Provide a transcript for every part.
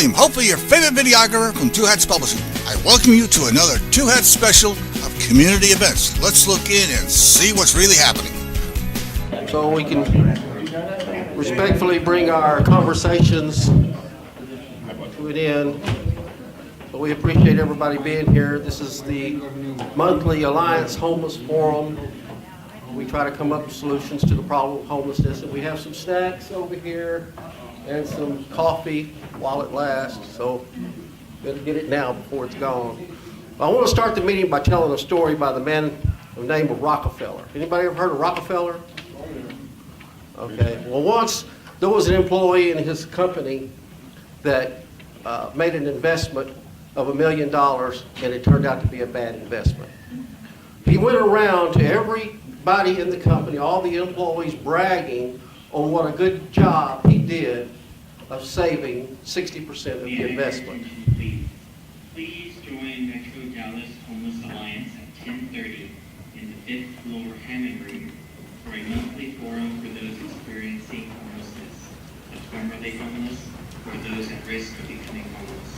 William, hopefully your favorite videographer from Two Hats Publishing. I welcome you to another Two Hats special of community events. Let's look in and see what's really happening. So we can respectfully bring our conversations to an end. But we appreciate everybody being here. This is the monthly Alliance Homeless Forum. We try to come up with solutions to the problem of homelessness, and we have some snacks over here and some coffee while it lasts, so better get it now before it's gone. I want to start the meeting by telling a story by the man of the name of Rockefeller. Anybody ever heard of Rockefeller? Okay, well, once there was an employee in his company that made an investment of $1 million, and it turned out to be a bad investment. He went around to everybody in the company, all the employees, bragging on what a good job he did of saving 60% of the investment. Please join Metro Dallas Homeless Alliance at 10:30 in the 5th floor Hammond Room for a monthly forum for those experiencing homelessness, the formerly homeless, or those at risk of becoming homeless.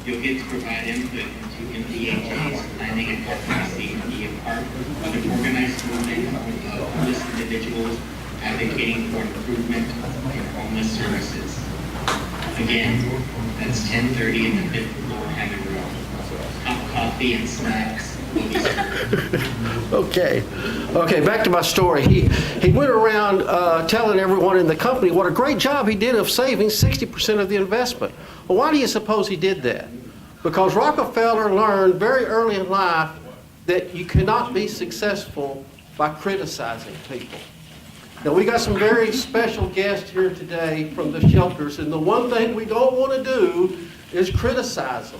You'll get to provide input into MDHA's planning and advocacy to be a part of an organized movement of homeless individuals advocating for improvement in homeless services. Again, that's 10:30 in the 5th floor Hammond Room. Hot coffee and snacks will be served. Okay, back to my story. He went around telling everyone in the company what a great job he did of saving 60% of the investment. Well, why do you suppose he did that? Because Rockefeller learned very early in life that you cannot be successful by criticizing people. Now, we got some very special guests here today from the shelters, and the one thing we don't want to do is criticize them.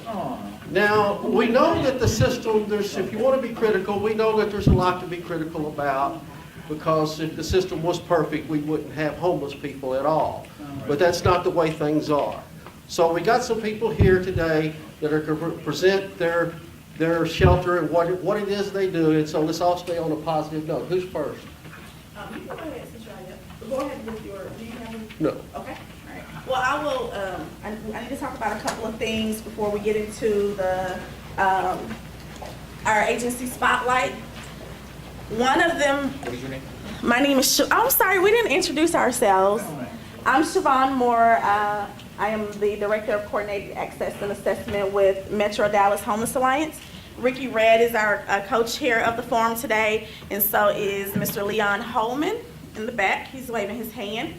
Now, we know that the system, if you want to be critical, we know that there's a lot to be critical about, because if the system was perfect, we wouldn't have homeless people at all. But that's not the way things are. So we got some people here today that are going to present their shelter and what it is they do, and so let's all stay on a positive note. Who's first? You can go ahead, since you're out. Go ahead with your, do you have any? No. Okay, all right. Well, I will, I need to talk about a couple of things before we get into the, our agency spotlight. One of them. What is your name? My name is, I'm sorry, we didn't introduce ourselves. I'm Siobhan Moore. I am the Director of Coordinated Access and Assessment with Metro Dallas Homeless Alliance. Ricky Red is our co-chair of the forum today, and so is Mr. Leon Holman in the back. He's waving his hand.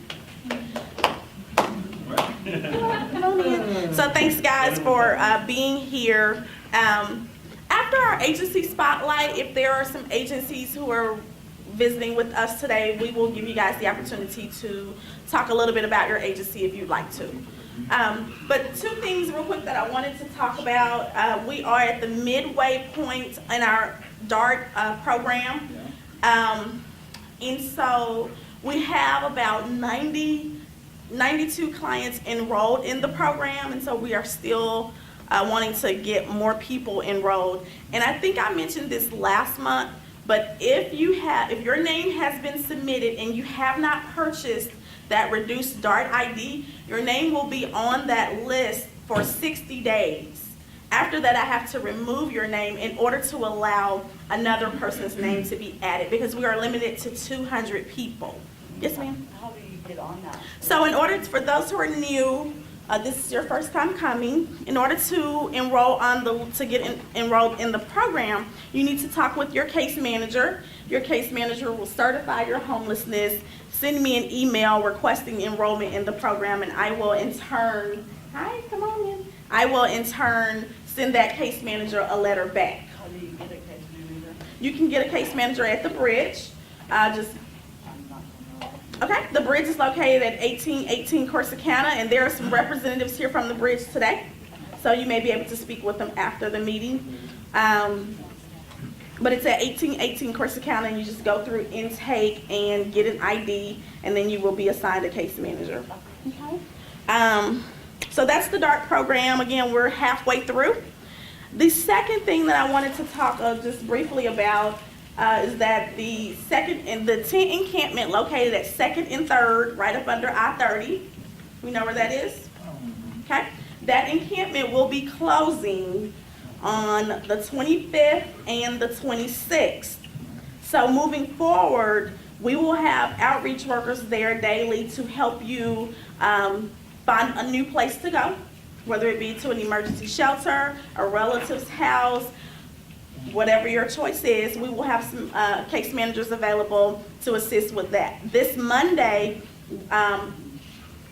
Come on in. So thanks, guys, for being here. After our agency spotlight, if there are some agencies who are visiting with us today, we will give you guys the opportunity to talk a little bit about your agency if you'd like to. But two things real quick that I wanted to talk about. We are at the midway point in our DART program. And so we have about 92 clients enrolled in the program, and so we are still wanting to get more people enrolled. And I think I mentioned this last month, but if your name has been submitted and you have not purchased that reduced DART ID, your name will be on that list for 60 days. After that, I have to remove your name in order to allow another person's name to be added, because we are limited to 200 people. Yes, ma'am? How do you get on that? So in order, for those who are new, this is your first time coming, in order to enroll enrolled in the program, you need to talk with your case manager. Your case manager will certify your homelessness, send me an email requesting enrollment in the program, and I will in turn, I will in turn send that case manager a letter back. How do you get a case manager? You can get a case manager at the bridge. Okay, the bridge is located at 1818 Corsicana, and there are some representatives here from the bridge today. So you may be able to speak with them after the meeting. But it's at 1818 Corsicana, and you just go through intake and get an ID, and then you will be assigned a case manager. Okay. So that's the DART program. Again, we're halfway through. The second thing that I wanted to talk just briefly about is that the tent encampment located at 2nd and 3rd, right up under I-30. We know where that is? Okay. That encampment will be closing on the 25th and the 26th. So moving forward, we will have outreach workers there daily to help you find a new place to go, whether it be to an emergency shelter, a relative's house, whatever your choice is. We will have some case managers available to assist with that. This Monday,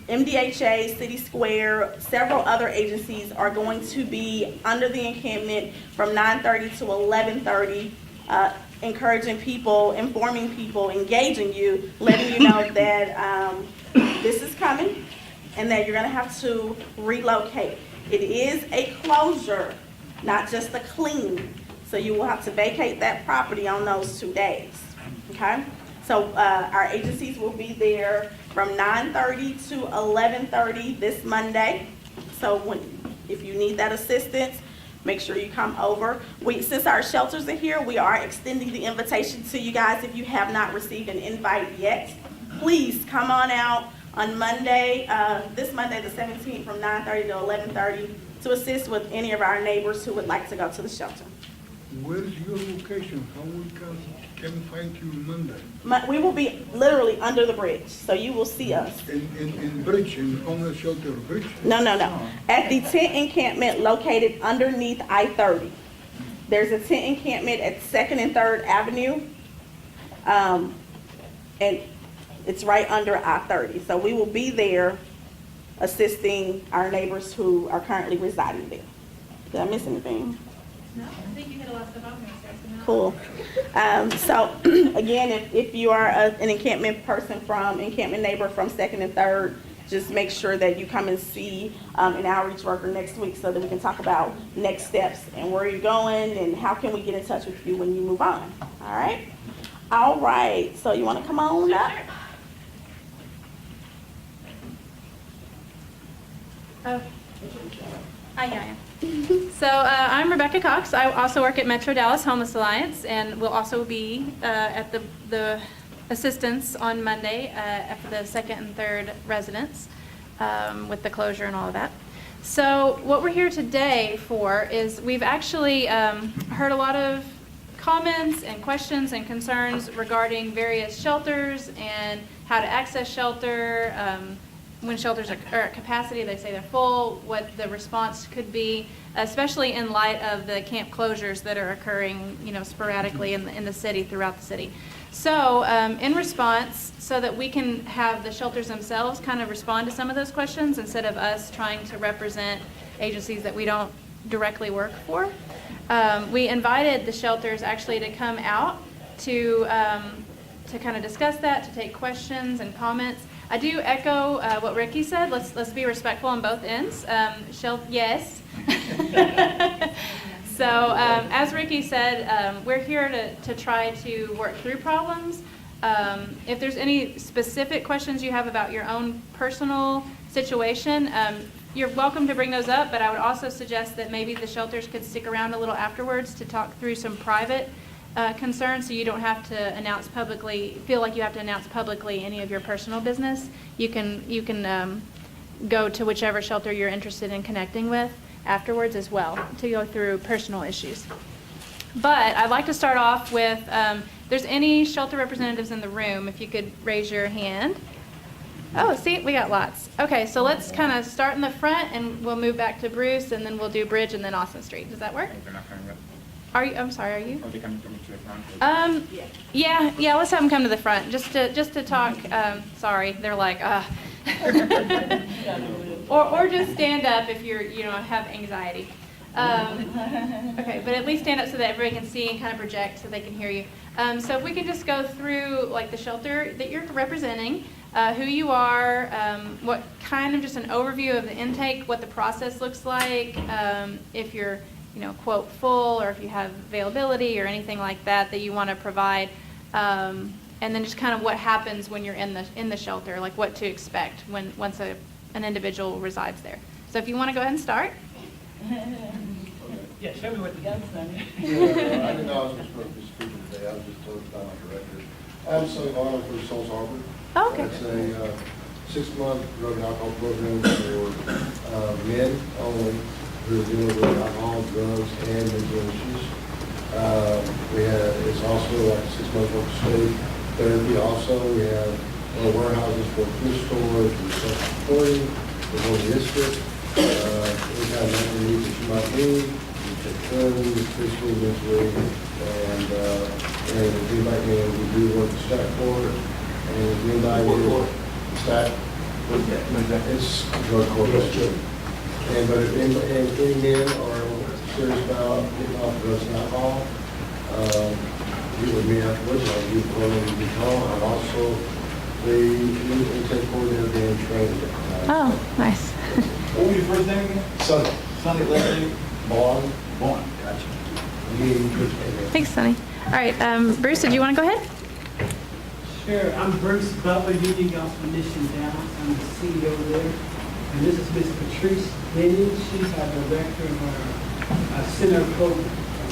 MDHA, City Square, several other agencies are going to be under the encampment from 9:30 to 11:30, encouraging people, informing people, engaging you, letting you know that this is coming and that you're going to have to relocate. It is a closure, not just a clean. So you will have to vacate that property on those 2 days, okay? So our agencies will be there from 9:30 to 11:30 this Monday. So if you need that assistance, make sure you come over. Since our shelters are here, we are extending the invitation to you guys. If you have not received an invite yet, please come on out on Monday, this Monday the 17th from 9:30 to 11:30 to assist with any of our neighbors who would like to go to the shelter. Where's your location? How we can find you Monday? We will be literally under the bridge, so you will see us. In bridge, in homeless shelter bridge? No. At the tent encampment located underneath I-30. There's a tent encampment at 2nd and 3rd Avenue. And it's right under I-30. So we will be there assisting our neighbors who are currently residing there. Did I miss anything? No, I think you hit a lot of stuff off there. Cool. So again, if you are an encampment person encampment neighbor from 2nd and 3rd, just make sure that you come and see an outreach worker next week so that we can talk about next steps and where you're going and how can we get in touch with you when you move on. All right? All right. So you want to come on up? Oh. Yeah. So I'm Rebecca Cox. I also work at Metro Dallas Homeless Alliance, and will also be at the assistance on Monday for the 2nd and 3rd residents with the closure and all of that. So what we're here today for is we've actually heard a lot of comments and questions and concerns regarding various shelters and how to access shelter. When shelters are at capacity, they say they're full, what the response could be, especially in light of the camp closures that are occurring, sporadically in the city, throughout the city. So in response, so that we can have the shelters themselves kind of respond to some of those questions instead of us trying to represent agencies that we don't directly work for, we invited the shelters actually to come out to kind of discuss that, to take questions and comments. I do echo what Ricky said. Let's be respectful on both ends. Yes. So as Ricky said, we're here to try to work through problems. If there's any specific questions you have about your own personal situation, you're welcome to bring those up, but I would also suggest that maybe the shelters could stick around a little afterwards to talk through some private concerns, so you don't have to feel like you have to announce publicly any of your personal business. You can go to whichever shelter you're interested in connecting with afterwards as well to go through personal issues. But I'd like to start off with, if there's any shelter representatives in the room, if you could raise your hand. Oh, see, we got lots. Okay, so let's kind of start in the front and we'll move back to Bruce and then we'll do Bridge and then Austin Street. Does that work? They're not coming up. Are you? I'm sorry. Are you? Are they coming to the front? Yeah. Let's have them come to the front just to talk. Sorry, they're like, or just stand up if you're have anxiety. Okay, but at least stand up so that everybody can see and kind of project so they can hear you. So if we can just go through like the shelter that you're representing, who you are, what kind of just an overview of the intake, what the process looks like, if you're quote full, or if you have availability or anything like that you want to provide, and then just kind of what happens when you're in the shelter, like what to expect once an individual resides there. So if you want to go ahead and start. Yeah, show me what you got. I didn't know I was supposed to be speaking today. I was just told by my director. I'm Sonny Varner for Souls Harbor. Oh, okay. It's a 6-month drug and alcohol program for men only who are dealing with alcohol, drugs, and mental issues. It's also like a 6-month work study therapy. Also, we have warehouses for food storage and self-supporting for the district. Any kind of mental needs that you might need, you take turns, physically, mentally, and if anybody can, we do work the stack court, and if anybody stack, it's drug court. But if any men are serious about getting off drugs and alcohol, get with me afterwards. I'll give one of you a call. I'm also the intake coordinator and training. Oh, nice. What was your first name again? Sunday. Sunday, last name? Bond. Vaughn. Gotcha. Thanks, Sonny. All right, Bruce, did you want to go ahead? Sure, I'm Bruce Butler, Union Gospel Mission Dallas. I'm the CEO there. And this is Miss Patrice Lennon. She's our director of our Center for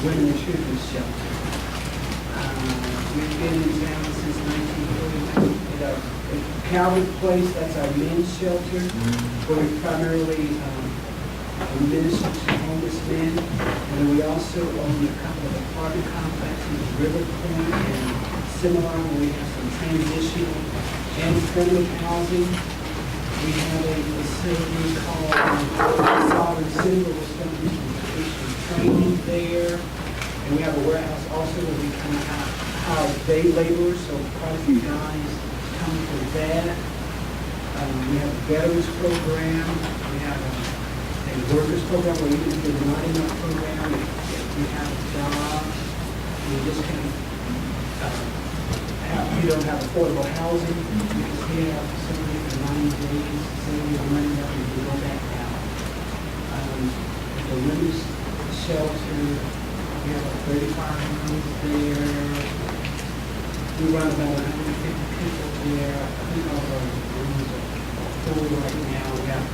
Women and Children's Shelter. We've been in Dallas since 1942 at Calvary Place. That's our men's shelter, where we primarily minister to homeless men. And then we also own a couple of apartment complexes, River Point and Similar, where we have some transitional and permanent housing. We have a facility called Sovereign Center, where we're going to do some vocational training there. And we have a warehouse also where we kind of hire day laborers, so quite a few guys come for that. We have a veterans program. We have a workers program where even if there's not enough program, we have a job. We just kind of we don't have affordable housing because we have a facility for 90 days, facility on money that we go back out. The women's shelter, we have 35 rooms there. We run about 150 people there. I think all of our rooms are full right now.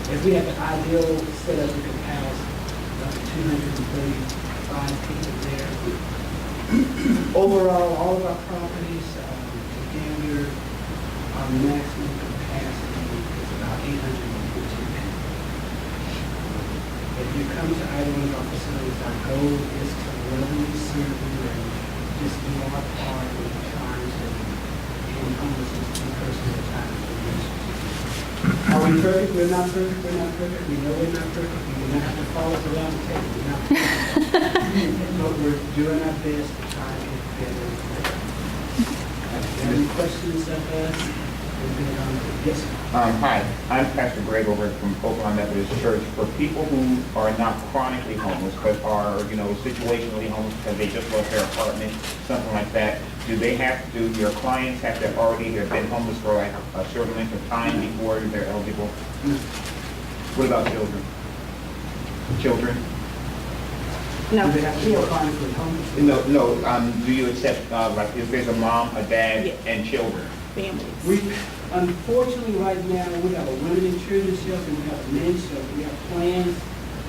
If we had the ideal setup, we could house up to 235 people there. Overall, all of our properties, again, our maximum capacity is about 815 people. If you come to either one of our facilities, our goal is to lovingly serve you and just do our part in trying to end homelessness one person at a time. Are we perfect? We're not perfect. We're not perfect. We know we're not perfect. We do not have to follow us around the table. We're not perfect. But we're doing our best to try to get better. Any questions of us? Yes, sir. Hi, I'm Pastor Greg over from Oakland Methodist Church. For people who are not chronically homeless, but are, situationally homeless because they just lost their apartment, something like that, do your clients have to already have been homeless for like a certain length of time before they're eligible? What about children? Children? No. Do they have to be chronically homeless? No. Do you accept, like, if there's a mom, a dad, Yes. and children? Families. Unfortunately, right now, we have a women and children's shelter, we have a men's shelter. We have plans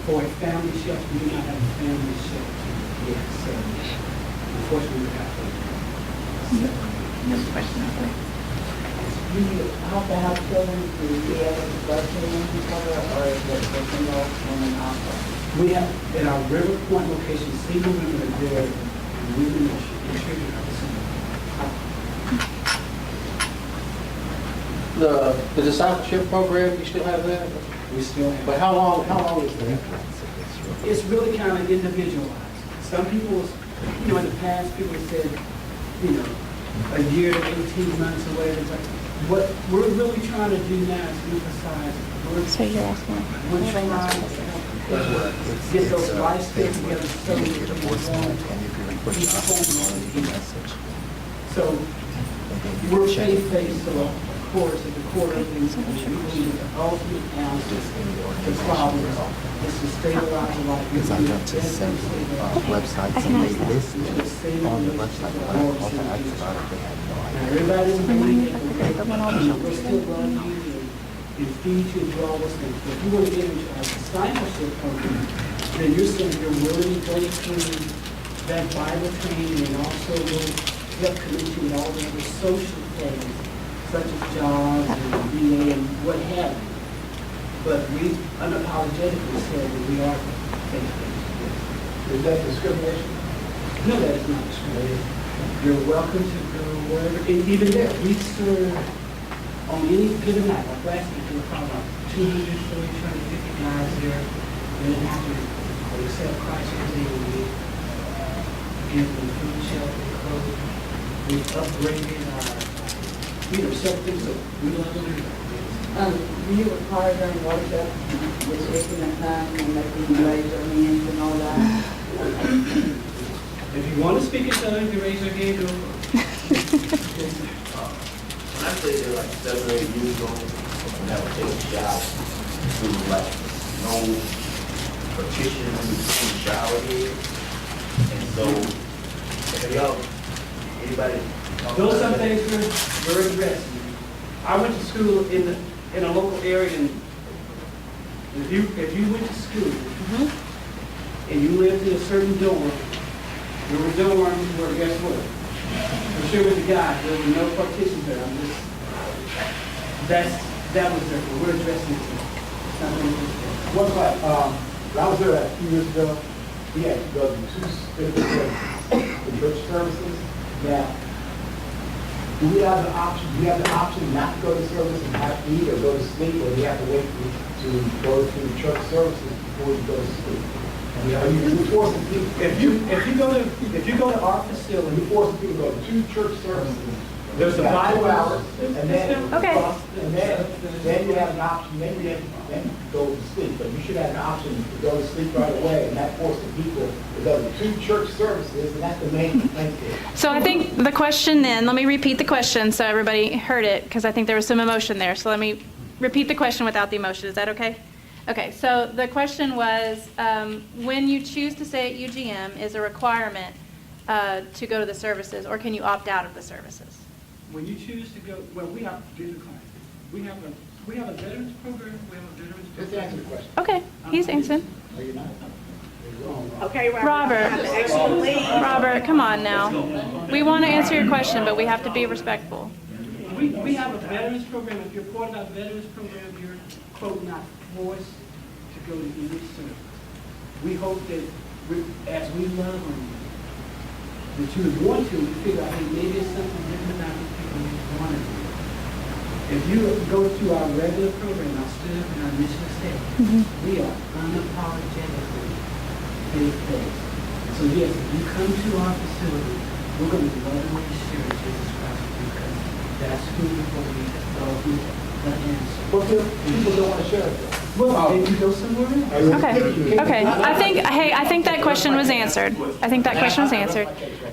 for a family shelter. We do not have a family shelter yet, so unfortunately, we have to. No question. Do you have to have children to be able to go to the women's shelter, or is it for single women also? We have, at our River Point location, single women are there, and women and children are single. The discipleship program, you still have that? We still have. But how long is that? It's really kind of individualized. Some people, in the past, people said, a year to 18 months or whatever. But what we're really trying to do now is emphasize, So you're asking. we're trying to get those life skills together so we can keep home. So we're faith-based, so of course, at the core of things, we believe the ultimate answer to problems is to stabilize the life. Because I went to several websites and they listed on the website when I also asked about it, they had no idea. Everybody's believing we're still going to you and feed you and do all those things. But if you want to get into our discipleship program, then you're saying you're willing to go through that Bible training and also will help connect you with all the other social things such as JAWS and VA and what have you. But we unapologetically said that we are faith-based. Is that discrimination? No, that is not discrimination. You're welcome to go wherever, and even there, we serve on any given night. Like last week, we were probably about 240, 250 guys there. And then after they accept Christ as they will, give them food, shelter, clothing. We upgraded our, certain things that we love to do. Do you require during worship, with taking the time and making you raise your hands and all that? If you want to speak in tongues, you raise your hand, go for it. When I stayed there like 7 or 8 years ago, I never take a shower. It was like no partition in the shower here. And so, have y'all, anybody? Those are things we're addressing. I went to school in a local area, and if you went to school and you lived in a certain dorm, there were dorms where, guess what? I'm sure with the guys, there were no partitions there. That was there. We're addressing it. It's not going to be. One time, when I was there a few years ago, we had to go to 2 different church services. Now, do we have the option? Do we have the option not to go to service and have to eat or go to sleep, or do we have to wait to go to the church services before you go to sleep? Are you forcing people? If you go to our facility, You forcing people to go to 2 church services. there's a Bible hour. And then, Okay. and then you have an option, then you go to sleep, but you should have an option to go to sleep right away and not forcing people to go to 2 church services, and that's the main complaint here. So I think the question then, let me repeat the question so everybody heard it, because I think there was some emotion there. So let me repeat the question without the emotion. Is that okay? Okay, so the question was, when you choose to stay at UGM, is a requirement to go to the services, or can you opt out of the services? When you choose to go, well, we have different kinds. We have a veterans program, we have a veterans Just program. answer the question. Okay, he's answering. No, you're not. You're wrong. Okay, Robert. Robert. You have to actually leave. Robert, come on now. We want to answer your question, but we have to be respectful. We have a veterans program. If you're part of our veterans program, you're, quote, not forced to go to any service. We hope that as we love on you, that you would want to, we figure out, hey, maybe it's something different about these people you want to do. If you go to our regular program, our student and our mission statement, we are unapologetically faith-based. So yes, if you come to our facility, we're going to lovingly share Jesus Christ because that's who we believe the answer. But people don't want to share it. Well, maybe go somewhere else. Okay. I think that question was answered. I think that question was answered.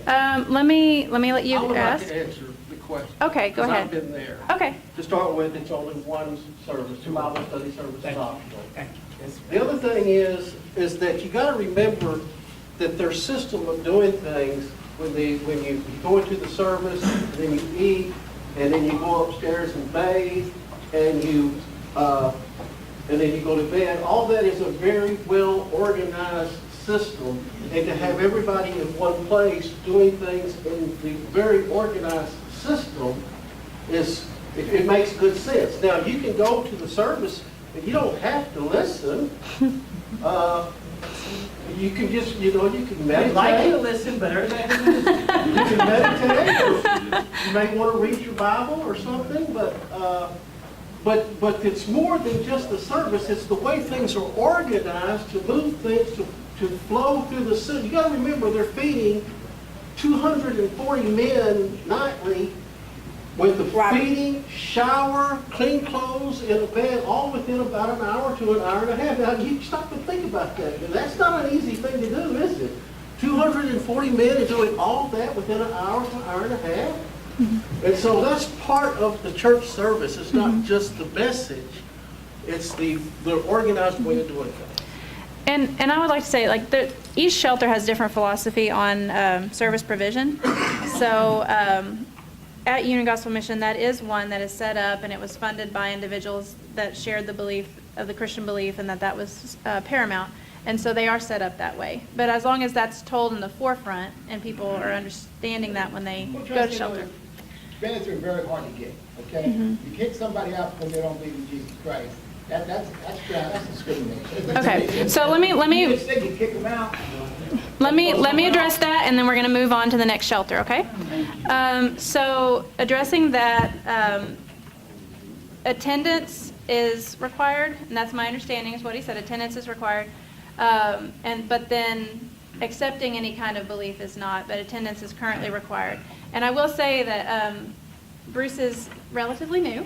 Let me let you I would like ask. to answer the question. Okay, go 'cause ahead. I've been there. Okay. To start with, it's only one service, 2 Bible study services optional. The other thing is that you got to remember that their system of doing things, when you go into the service, and then you eat, and then you go upstairs and bathe, and then you go to bed, all that is a very well organized system. And to have everybody in one place doing things in the very organized system it makes good sense. Now, you can go to the service and you don't have to listen. You can just, you can meditate. I'd like you to listen, but everybody You can meditate. You may want to read your Bible or something, but it's more than just the service. It's the way things are organized to move things to flow through the system. You got to remember, they're feeding 240 men nightly with the feeding, shower, clean clothes, in a bed, all within about an hour to an hour and a half. Now, you stop and think about that. And that's not an easy thing to do, is it? 240 men and doing all that within an hour to an hour and a half. And so that's part of the church service. It's not just the message. It's the organized way of doing things. And I would like to say, each shelter has different philosophy on service provision. So at Union Gospel Mission, that is one that is set up, and it was funded by individuals that shared the belief of the Christian belief, and that was paramount. And so they are set up that way. But as long as that's told in the forefront, and people are understanding that when they go to shelter. beds are very hard to get, okay? You kick somebody out because they don't believe in Jesus Christ. That's discrimination. Okay, so let me You just think you kick them out. let me address that, and then we're going to move on to the next shelter. Okay. So addressing that, attendance is required, and that's my understanding is what he said. Attendance is required, but then accepting any kind of belief is not. But attendance is currently required. And I will say that Bruce is relatively new.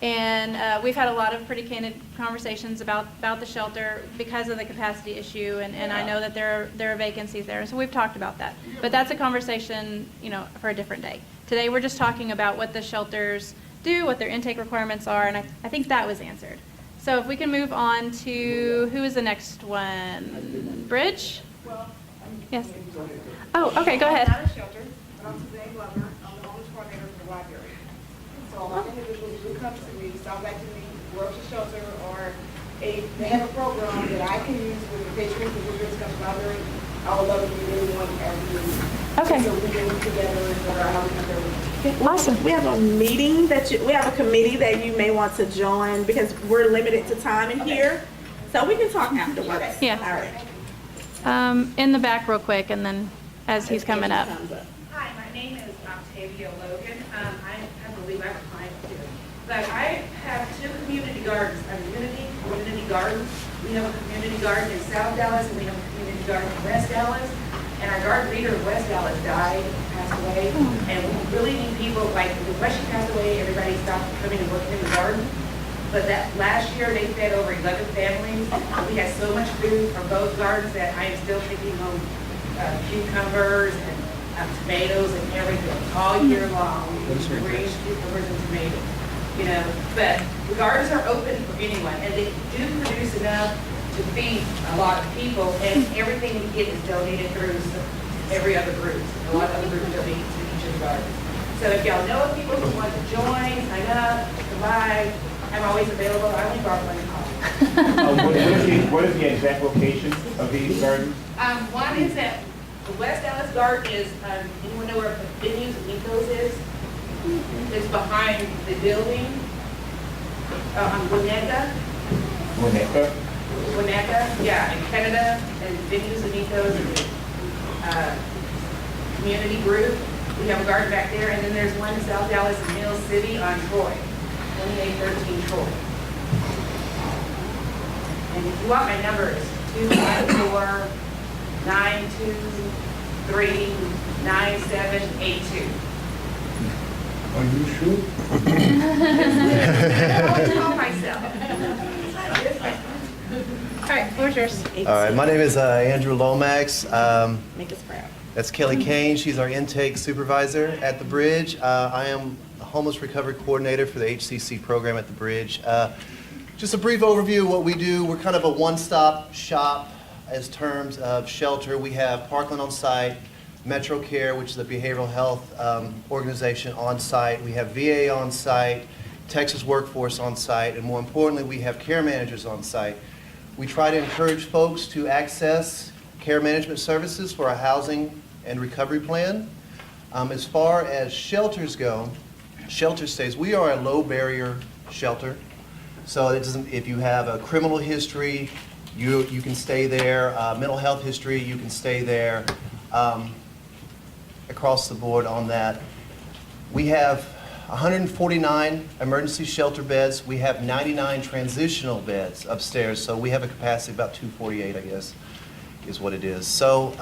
And we've had a lot of pretty candid conversations about the shelter because of the capacity issue, and I know that there are vacancies there, so we've talked about that. But that's a conversation, for a different day. Today we're just talking about what the shelters do, what their intake requirements are, and I think that was answered. So if we can move on to, who is the next one? Bridge? Yes. Oh, okay, go ahead. I'm not a shelter, but I'm Suzanne Glover. I'm the homeless coordinator for the library. So a lot of individuals who come to me, stop back to me, work a shelter, or they have a program that I can use with the patrons who visitors come to the library. I would love to meet anyone as we Okay. So we can work together and figure out how we can do it. Awesome. We have a meeting we have a committee that you may want to join because we're limited to time in here. So we can talk afterwards. Yeah. All right. In the back real quick, and then as he's coming up. Hi, my name is Octavia Logan. I believe I have a client too. But I have two community gardens, a community garden. We have a community garden in South Dallas, and we have a community garden in West Dallas. And our garden leader in West Dallas died, passed away. And we really need people, like when she passed away, everybody stopped coming and working in the garden. But that last year, they fed over 11 families. We had so much food from both gardens that I am still thinking of cucumbers and tomatoes and everything all year long. Greens, cucumbers, and tomatoes. But the gardens are open for anyone, and they do produce enough to feed a lot of people, and everything we get is donated through every other group. A lot of other groups donate to each of the gardens. So if y'all know of people who want to join, sign up, to buy, I'm always available. I only borrow money call. What is the exact location of these gardens? One is at the West Dallas Garden is, anyone know where Venues and Nico's is? It's behind the building on Winnetka. Winnetka, yeah, in Canada, and Venues and Nico's community group. We have a garden back there, and then there's one in South Dallas in Mill City on Troy, 2813 Troy. And if you want my number, it's 254-923-9782. Are you sure? I always call myself. All right, where's yours? All right, my name is Andrew Lomax. Make us proud. That's Kelly Kane. She's our intake supervisor at the Bridge. I am a homeless recovery coordinator for the HCC program at the Bridge. Just a brief overview of what we do. We're kind of a one-stop shop as terms of shelter. We have Parkland on site, Metro Care, which is a behavioral health organization on site. We have VA on site, Texas Workforce on site, and more importantly, we have care managers on site. We try to encourage folks to access care management services for a housing and recovery plan. As far as shelters go, shelter stays, we are a low barrier shelter. So it doesn't, if you have a criminal history, you can stay there. Mental health history, you can stay there. Across the board on that. We have 149 emergency shelter beds. We have 99 transitional beds upstairs. So we have a capacity of about 248, I guess, is what it is. So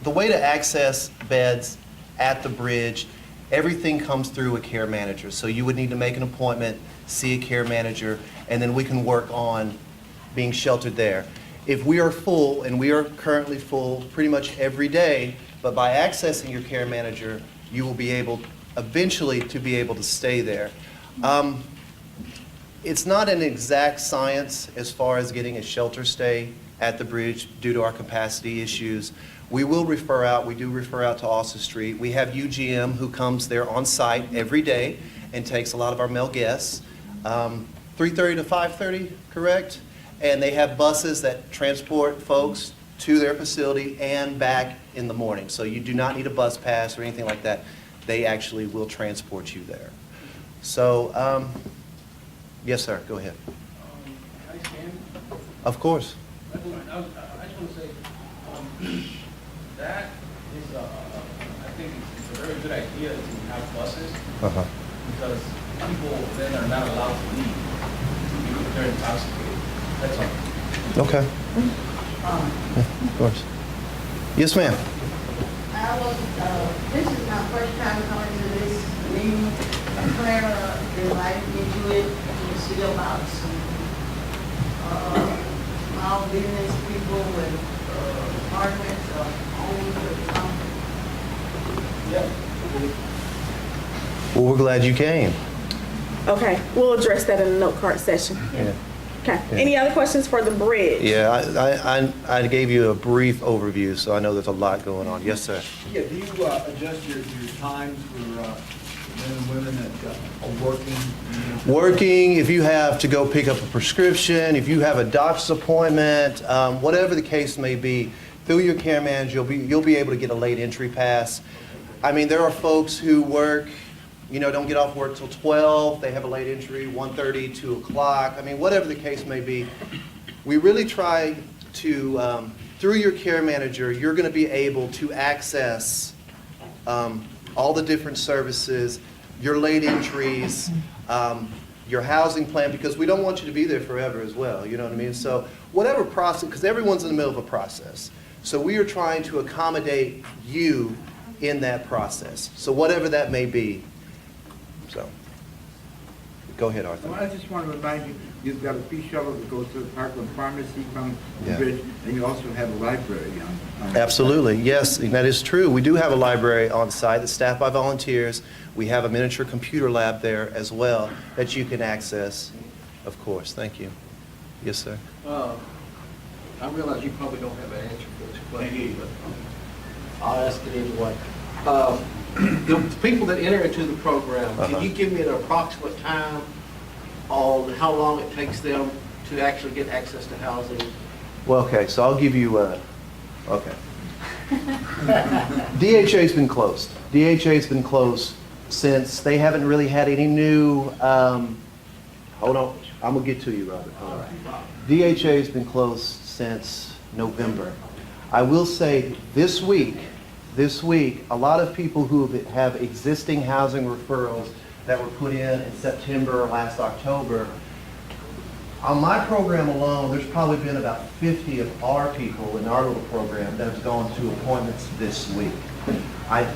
the way to access beds at the Bridge, everything comes through a care manager. So you would need to make an appointment, see a care manager, and then we can work on being sheltered there. If we are full, and we are currently full pretty much every day, but by accessing your care manager, you will be able eventually to be able to stay there. It's not an exact science as far as getting a shelter stay at the Bridge due to our capacity issues. We will refer out, we do refer out to Austin Street. We have UGM who comes there on site every day and takes a lot of our male guests. 3:30 to 5:30, correct? And they have buses that transport folks to their facility and back in the morning. So you do not need a bus pass or anything like that. they actually will transport you there. So, yes, sir, go ahead. Can I stand? Of course. I just want to say, that is, I think it's a very good idea to have buses, Uh-huh. because people then are not allowed to leave if they're intoxicated. That's all. Okay. Yeah, of course. Yes, ma'am. I was, this is my first time coming to this meeting. Clara invited me to it to see about some, small business people with, apartments or homes or something. Well, we're glad you came. Okay, we'll address that in the note card session. Yeah. Okay, any other questions for the bridge? Yeah, I gave you a brief overview, so I know there's a lot going on. Yes, sir. Yeah, do you adjust your times for men and women that are working? Working, if you have to go pick up a prescription, if you have a doctor's appointment, whatever the case may be, through your care manager, you'll be able to get a late entry pass. I mean, there are folks who work, don't get off work till 12, they have a late entry, 1:30, 2 o'clock. I mean, whatever the case may be, we really try to, through your care manager, you're going to be able to access all the different services, your late entries, your housing plan, because we don't want you to be there forever as well, you know what I mean? So whatever process, because everyone's in the middle of a process. So we are trying to accommodate you in that process. So whatever that may be. So, go ahead, Arthur. Well, I just want to remind you, you've got a free shuttle that goes to the Parkland Pharmacy from the Yeah. bridge, and you also have a library on Absolutely, yes, that is true. We do have a library on site that's staffed by volunteers. We have a miniature computer lab there as well that you can access, of course. Thank you. Yes, sir. I realize you probably don't have an answer for this question, but I'll ask it anyway. The people that enter into the program, can you give me an approximate time on how long it takes them to actually get access to housing? Well, okay, so I'll give you okay. DHA's been closed. DHA's been closed since they haven't really had any new, hold on, I'm gonna get to you, Robert. Hold on. DHA's been closed since November. I will say this week, a lot of people who have existing housing referrals that were put in September or last October, on my program alone, there's probably been about 50 of our people in our little program that have gone to appointments this week.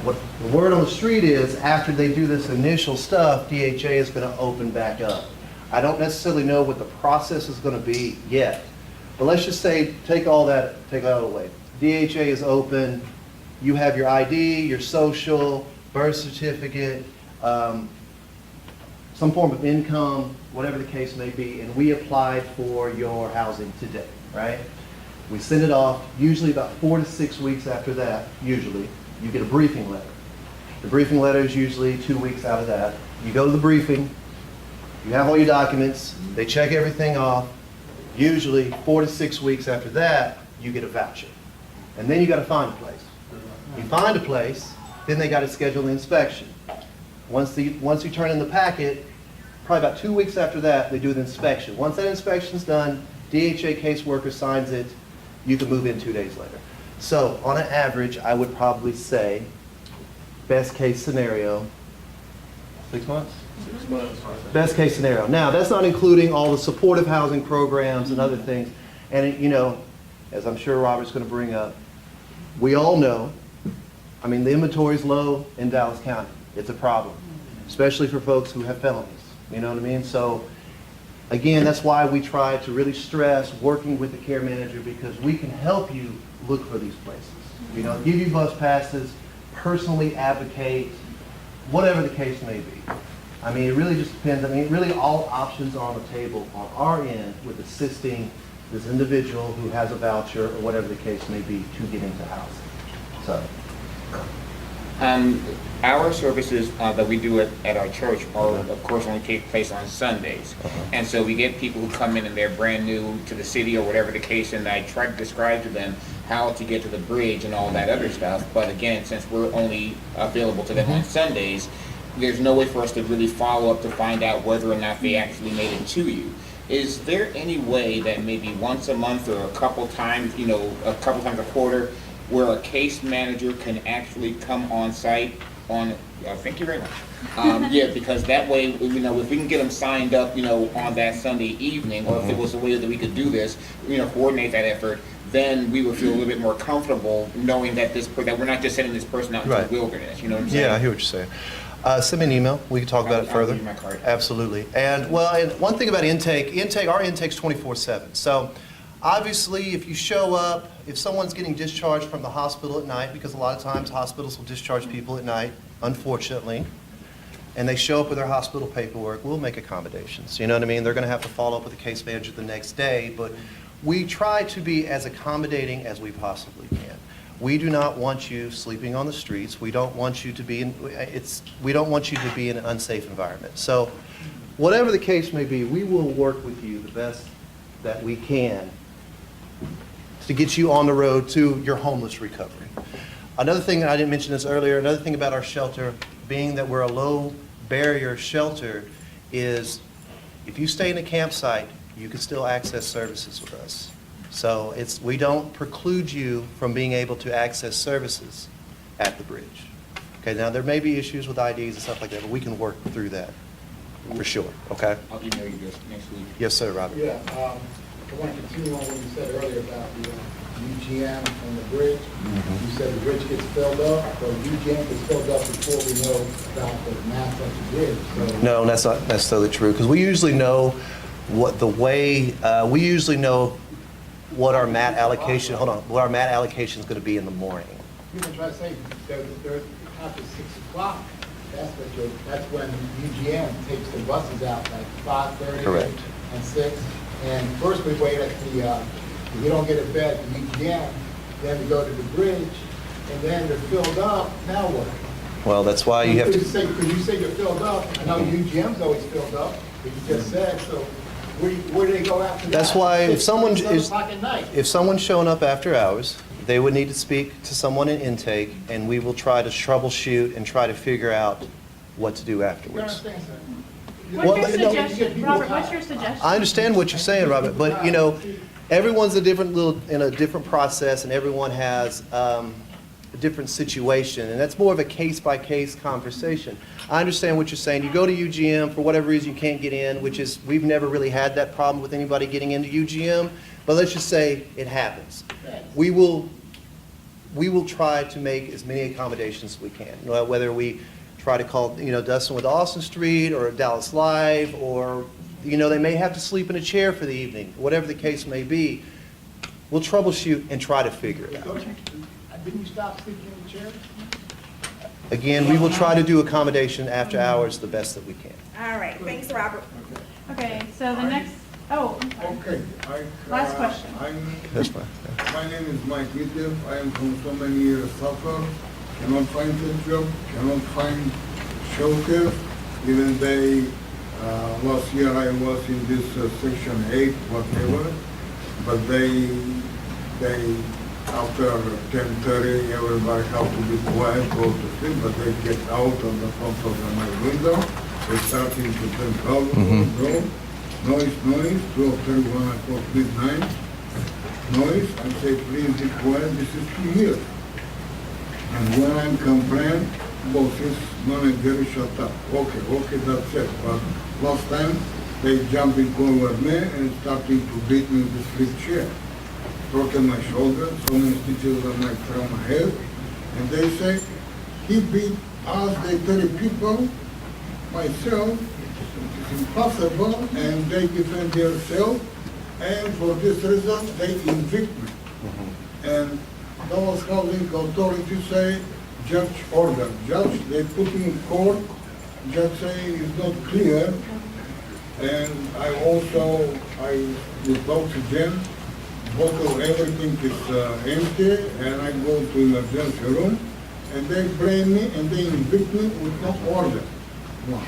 What the word on the street is, after they do this initial stuff, DHA is going to open back up. I don't necessarily know what the process is going to be yet, but let's just say, take all that away. DHA is open. You have your ID, your social, birth certificate, some form of income, whatever the case may be, and we applied for your housing today, right? We send it off, usually about 4 to 6 weeks after that, usually, you get a briefing letter. The briefing letter is usually 2 weeks out of that. You go to the briefing, you have all your documents, they check everything off. Usually 4 to 6 weeks after that, you get a voucher. And then you got to find a place. You find a place, then they got to schedule an inspection. Once you turn in the packet, probably about 2 weeks after that, they do the inspection. Once that inspection's done, DHA caseworker signs it, you can move in 2 days later. So on an average, I would probably say, best case scenario, 6 months? 6 months. Best case scenario. Now, that's not including all the supportive housing programs and other things. And, as I'm sure Robert's going to bring up, we all know, the inventory's low in Dallas County. It's a problem, especially for folks who have felonies. You know what I mean? So, again, that's why we try to really stress working with the care manager, because we can help you look for these places. Give you bus passes, personally advocate, whatever the case may be. It really just depends. Really all options are on the table on our end with assisting this individual who has a voucher or whatever the case may be to get into housing. So. Our services that we do at our church are, of course, only take place on Sundays. And so we get people who come in and they're brand new to the city or whatever the case, and I try to describe to them how to get to the bridge and all that other stuff. But again, since we're only available to them on Sundays, there's no way for us to really follow up to find out whether or not they actually made it to you. Is there any way that maybe once a month or a couple times, a couple times a quarter, where a case manager can actually come on site on, thank you very much. Yeah, because that way, if we can get them signed up, on that Sunday evening, or if it was a way that we could do this, coordinate that effort, then we would feel a little bit more comfortable knowing that that we're not just sending this person out into the wilderness, you know what I'm saying? Yeah, I hear what you're saying. Send me an email. We can talk about it further. I'll give you my card. Absolutely. And one thing about our intake's 24/7. So obviously, if you show up, if someone's getting discharged from the hospital at night, because a lot of times hospitals will discharge people at night, unfortunately, and they show up with their hospital paperwork, we'll make accommodations. You know what I mean? They're going to have to follow up with the case manager the next day, but we try to be as accommodating as we possibly can. We do not want you sleeping on the streets. We don't want you to be in an unsafe environment. So whatever the case may be, we will work with you the best that we can to get you on the road to your homeless recovery. Another thing, and I didn't mention this earlier, another thing about our shelter, being that we're a low barrier shelter, is if you stay in a campsite, you can still access services with us. So we don't preclude you from being able to access services at the bridge. Okay, now there may be issues with IDs and stuff like that, but we can work through that for sure, okay? I'll email you this next week. Yes, sir, Robert. Yeah, I want to continue on what you said earlier about the UGM and the bridge. You said the bridge gets filled up, so UGM gets filled up before we know about the mass of the bridge. So No, that's not necessarily true, because we usually know what what our mat allocation, what our mat allocation is going to be in the morning. You can try to say they're after 6 o'clock. That's when UGM takes the buses out, like 5:30 Correct. and 6. And first we wait at if we don't get a bed at the UGM, then we go to the bridge, and then they're filled up. Now what? Well, that's why you have to. Because you say you're filled up. I know UGM's always filled up. But you just said so. Where do they go after that? That's why if someone 7 o'clock at night. if someone's showing up after hours, they would need to speak to someone in intake, and we will try to troubleshoot and try to figure out what to do You afterwards. understand, sir? What's your suggestion? Robert, what's your suggestion? I understand what you're saying, Robert, but everyone's in a different process, and everyone has a different situation, and that's more of a case-by-case conversation. I understand what you're saying. You go to UGM, for whatever reason you can't get in, which is, we've never really had that problem with anybody getting into UGM, but let's just say it happens. We will try to make as many accommodations as we can, whether we try to call, Dustin with Austin Street or Dallas Live, or, they may have to sleep in a chair for the evening, whatever the case may be. We'll troubleshoot and try to figure it out. Didn't you stop sleeping in the chair? Again, we will try to do accommodation after hours the best that we can. All right, thanks, Robert. Okay, so the next, I'm sorry. Okay. Last question. That's fine. My name is Mike Mitchell. I am from so many years suffer, cannot find a job, cannot find shelter. Even last year I was in this section 8, whatever, but they after 10:30, everybody have to be quiet, go to sleep, but they get out on the front of my window. They starting to turn problem, noise, 12:31 o'clock midnight, noise. I say, please be quiet, this is 2 years. And when I'm complaining, bosses, manager, shut up. Okay, that's it. But last time, they jumping over me and starting to beat me with the sleep chair. Broken my shoulder, so many stitches on my head, and they say, he beat us, they 30 people, myself, it's impossible, and they defend themselves, and for this reason, they evict me. And Dallas Housing Authority say, judge order. Judge, they put me in court, judge say it's not clear, and I with oxygen, bottle, everything is empty, and I go to emergency room, and they blame me and they evict me with no order. One.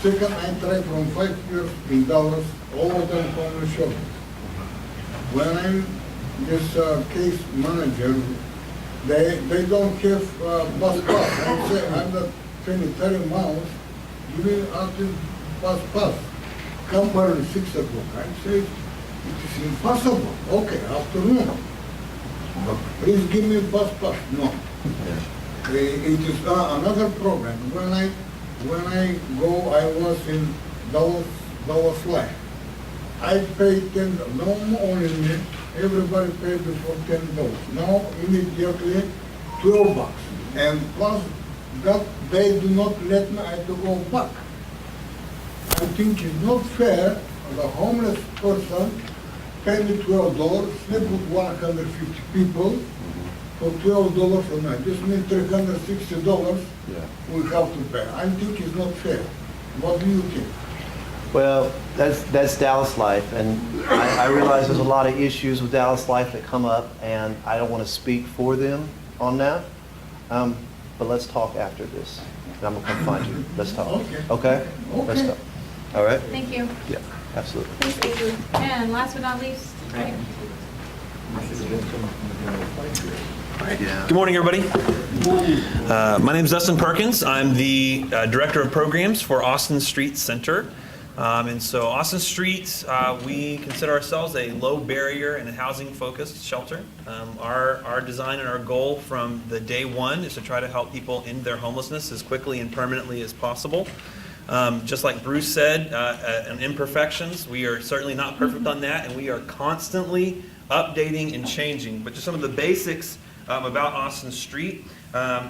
Second, I tried from 5 years in Dallas, all of them homeless shelters. When I'm this case manager, they don't have bus pass. I say, I'm not 20, 30 miles, give me at least bus pass. Come by 6 o'clock. I say, it is impossible. Okay, afternoon. But please give me bus pass. No. It is another problem. When I go, I was in Dallas Life. I paid $10. No, only me. Everybody paid before $10. Now immediately $12. And plus that they do not let me I to go back. I think it's not fair. The homeless person pay me $12, sleep with 150 people for $12 a night. This means $360 we have to pay. I think it's not fair. What do you think? Well, that's Dallas Life, and I realize there's a lot of issues with Dallas Life that come up, and I don't want to speak for them on that. But let's talk after this. And I'm gonna come find you. Let's talk. Okay? Let's talk. All right? Thank you. Yeah, absolutely. Thanks, Adrian. And last but not least, right Good morning, everybody. My name is Dustin Perkins. I'm the Director of Programs for Austin Street Center. And so Austin Street, we consider ourselves a low barrier and a housing focused shelter. Our design and our goal from the day one is to try to help people end their homelessness as quickly and permanently as possible. Just like Bruce said, on imperfections, we are certainly not perfect on that, and we are constantly updating and changing. But just some of the basics about Austin Street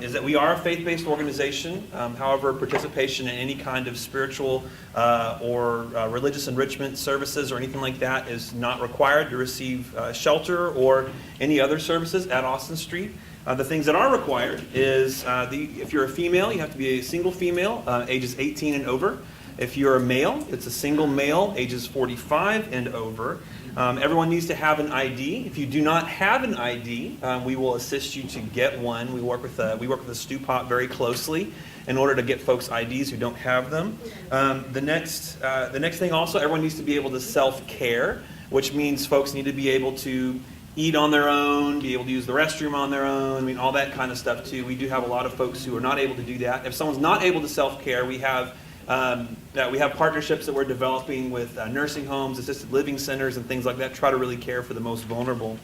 is that we are a faith-based organization. However, participation in any kind of spiritual or religious enrichment services or anything like that is not required to receive shelter or any other services at Austin Street. The things that are required is if you're a female, you have to be a single female, ages 18 and over. If you're a male, it's a single male, ages 45 and over. Everyone needs to have an ID. If you do not have an ID, we will assist you to get one. We work with the Stu Pop very closely in order to get folks IDs who don't have them. The next thing also, everyone needs to be able to self-care, which means folks need to be able to eat on their own, be able to use the restroom on their own, I mean, all that kind of stuff too. We do have a lot of folks who are not able to do that. If someone's not able to self-care, we have partnerships that we're developing with nursing homes, assisted living centers, and things like that, try to really care for the most vulnerable.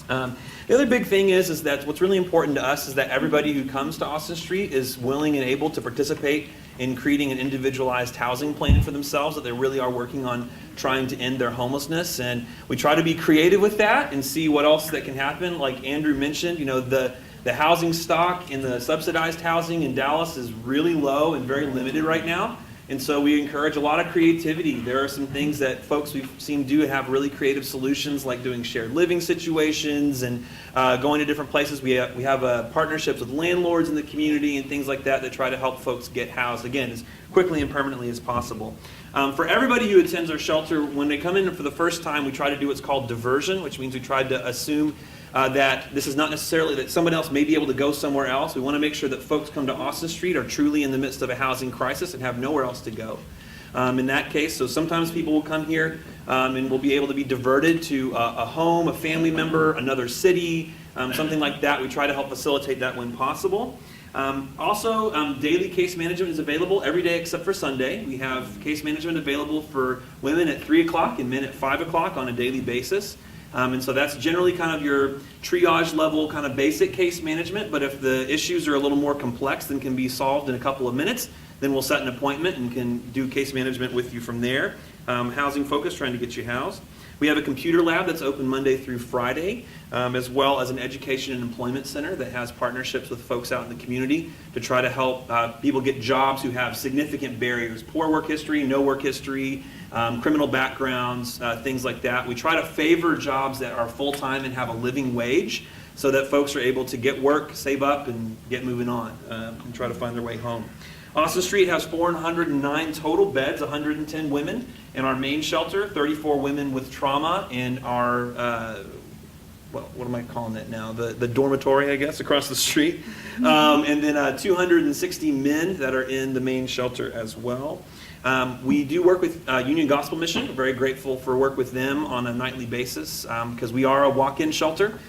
The other big thing is that what's really important to us is that everybody who comes to Austin Street is willing and able to participate in creating an individualized housing plan for themselves, that they really are working on trying to end their homelessness. And we try to be creative with that and see what else that can happen. Like Andrew mentioned, you know, the housing stock in the subsidized housing in Dallas is really low and very limited right now. And so we encourage a lot of creativity. There are some things that folks we've seen do have really creative solutions, like doing shared living situations and going to different places. We have partnerships with landlords in the community and things like that try to help folks get housed, again, as quickly and permanently as possible. For everybody who attends our shelter, when they come in for the first time, we try to do what's called diversion, which means we try to assume that this is not necessarily that someone else may be able to go somewhere else. We want to make sure that folks come to Austin Street are truly in the midst of a housing crisis and have nowhere else to go. In that case, so sometimes people will come here and will be able to be diverted to a home, a family member, another city, something like that. We try to help facilitate that when possible. Also, daily case management is available every day except for Sunday. We have case management available for women at 3 o'clock and men at 5 o'clock on a daily basis. And so that's generally kind of your triage level kind of basic case management, but if the issues are a little more complex than can be solved in a couple of minutes, then we'll set an appointment and can do case management with you from there. Housing focus, trying to get you housed. We have a computer lab that's open Monday through Friday, as well as an education and employment center that has partnerships with folks out in the community to try to help people get jobs who have significant barriers, poor work history, no work history, criminal backgrounds, things like that. We try to favor jobs that are full-time and have a living wage so that folks are able to get work, save up, and get moving on and try to find their way home. Austin Street has 409 total beds, 110 women in our main shelter, 34 women with trauma in our, what am I calling it now? The dormitory, I guess, across the street. And then 260 men that are in the main shelter as well. We do work with Union Gospel Mission. We're very grateful for work with them on a nightly basis because we are a walk-in shelter.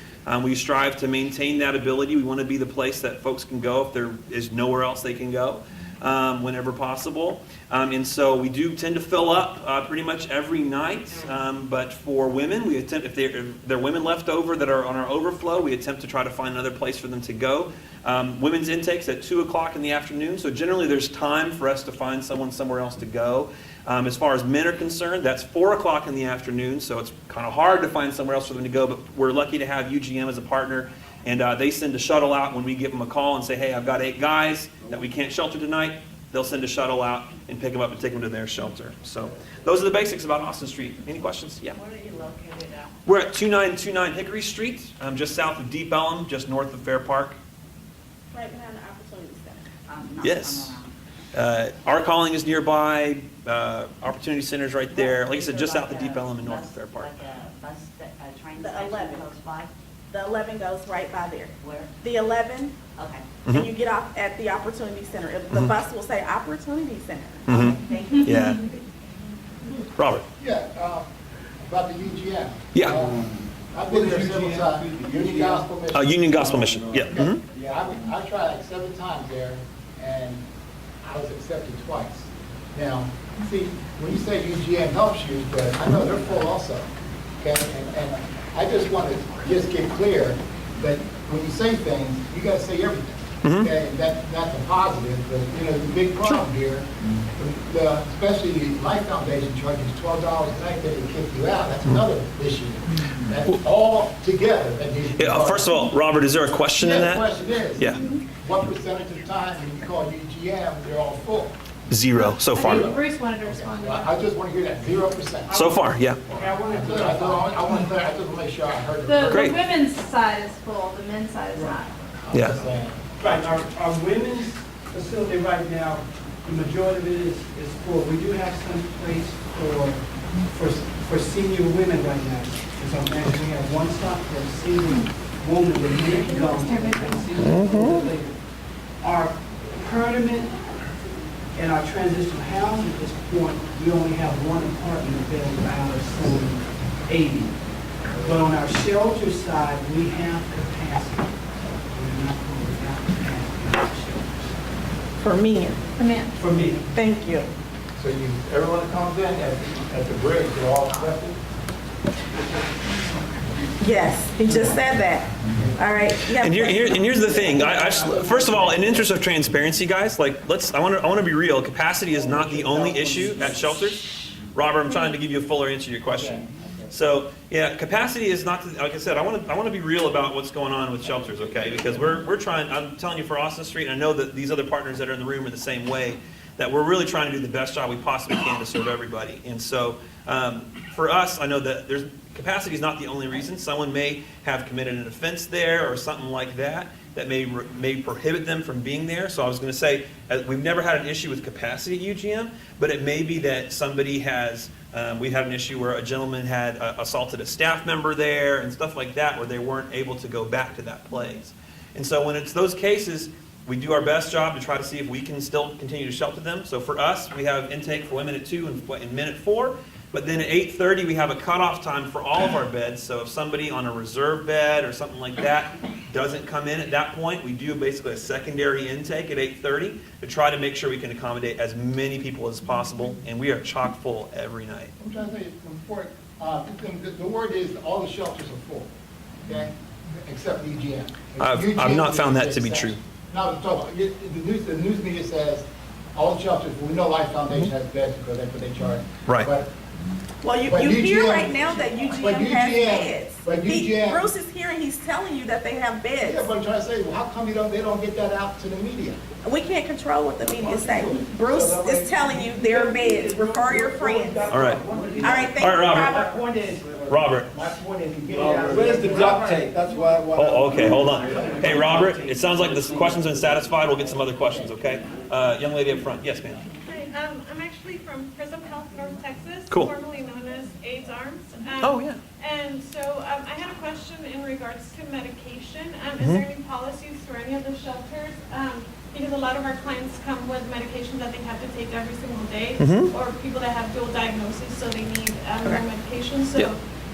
We strive to maintain that ability. We want to be the place that folks can go if there is nowhere else they can go whenever possible. And so we do tend to fill up pretty much every night. But for women, we attempt, if there are women left over that are on our overflow, we attempt to try to find another place for them to go. Women's intake's at 2 o'clock in the afternoon, so generally there's time for us to find someone somewhere else to go. As far as men are concerned, that's 4 o'clock in the afternoon, so it's kind of hard to find somewhere else for them to go, but we're lucky to have UGM as a partner, and they send a shuttle out when we give them a call and say, hey, I've got 8 guys that we can't shelter tonight. They'll send a shuttle out and pick them up and take them to their shelter. So those are the basics about Austin Street. Any questions? Yeah. Where are you located at? We're at 2929 Hickory Street, just south of Deep Ellum, just north of Fair Park. Right behind the Opportunity Center. Yes. Our calling is nearby. Opportunity Center's right there. Like I said, just south of Deep Ellum and north of Fair Park. The 11 goes by. The 11 goes right by there. Where? The 11. Okay. And you get off at the Opportunity Center. The bus will say Opportunity Center. Thank you. Yeah. Robert. Yeah, about the UGM. Yeah. I've been there several times. Union Gospel Mission. Union Gospel Mission. Yeah. Mm-hmm. Yeah, I tried like 7 times there, and I was accepted twice. Now, see, when you say UGM helps you, but I know they're full also. Okay, and I just want to just get clear that when you say things, you got to say everything. Okay, and that's a positive, but you know the big problem here, especially the Life Foundation charges $12 a night, they can kick you out. That's another issue. That's all together. That needs to be part First of all, Robert, is there a question in that? The question is, Yeah. what percentage of the time when you call UGM, they're all full? 0 so far. Bruce wanted to respond to that. I just want to hear that, 0%. So far, yeah. Okay, I want to I just want to make sure I heard The it. Great. women's side is full, the men's side is not. Yeah. Right, our women's facility right now, the majority of it is full. We do have some place for senior women right now. And so we have one stop for a senior woman that may be gone. Our permanent and our transitional housing at this point, we only have one apartment available out of some 80. But on our shelter side, we have capacity. We're not going without capacity on our shelters. For men. For men. For me. Thank you. So everyone that comes in at the bridge, they're all accepted? Yes, he just said that. All right. And here's the thing. First of all, in interest of transparency, guys, like I want to be real. Capacity is not the only issue at shelters. Robert, I'm trying to give you a fuller answer to your question. So yeah, capacity is not. Like I said, I want to be real about what's going on with shelters, okay? Because we're trying. I'm telling you, for Austin Street, and I know that these other partners that are in the room are the same way. That we're really trying to do the best job we possibly can to serve everybody. And so for us, I know that capacity is not the only reason. Someone may have committed an offense there or something like that may prohibit them from being there. So I was going to say, we've never had an issue with capacity at UGM, but it may be that somebody has, we had an issue where a gentleman had assaulted a staff member there and stuff like that where they weren't able to go back to that place. And so when it's those cases, we do our best job to try to see if we can still continue to shelter them. So for us, we have intake for women at 2 and men at 4. But then at 8:30, we have a cutoff time for all of our beds. So if somebody on a reserve bed or something like that doesn't come in at that point, we do basically a secondary intake at 8:30 to try to make sure we can accommodate as many people as possible. And we are chock full every night. I'm trying to say, before, the word is all the shelters are full, okay? Except the UGM. I've not found that to be true. No, the news media says all shelters, we know Life Foundation has beds because that's what they charge. Right. Well, you hear right now that UGM has beds. Bruce is here and he's telling you that they have beds. Yeah, but I'm trying to say, well, how come they don't get that out to the media? We can't control what the media say. Bruce is telling you there are beds. Refer your friends. All right. All right, thank you, Robert. Robert. My point is, where's the duct tape? That's why. Oh, okay, hold on. Hey, Robert, it sounds like this question's been satisfied. We'll get some other questions, okay? Young lady up front. Yes, ma'am. Hi, I'm actually from Prism Health, North Texas, Cool. formerly known as AIDS Arms. Oh, yeah. And so I had a question in regards to medication. Is there any policies for any of the shelters because a lot of our clients come with medications that they have to take every single day, Mhm. or people that have dual diagnoses, so they need more medication. So Yeah.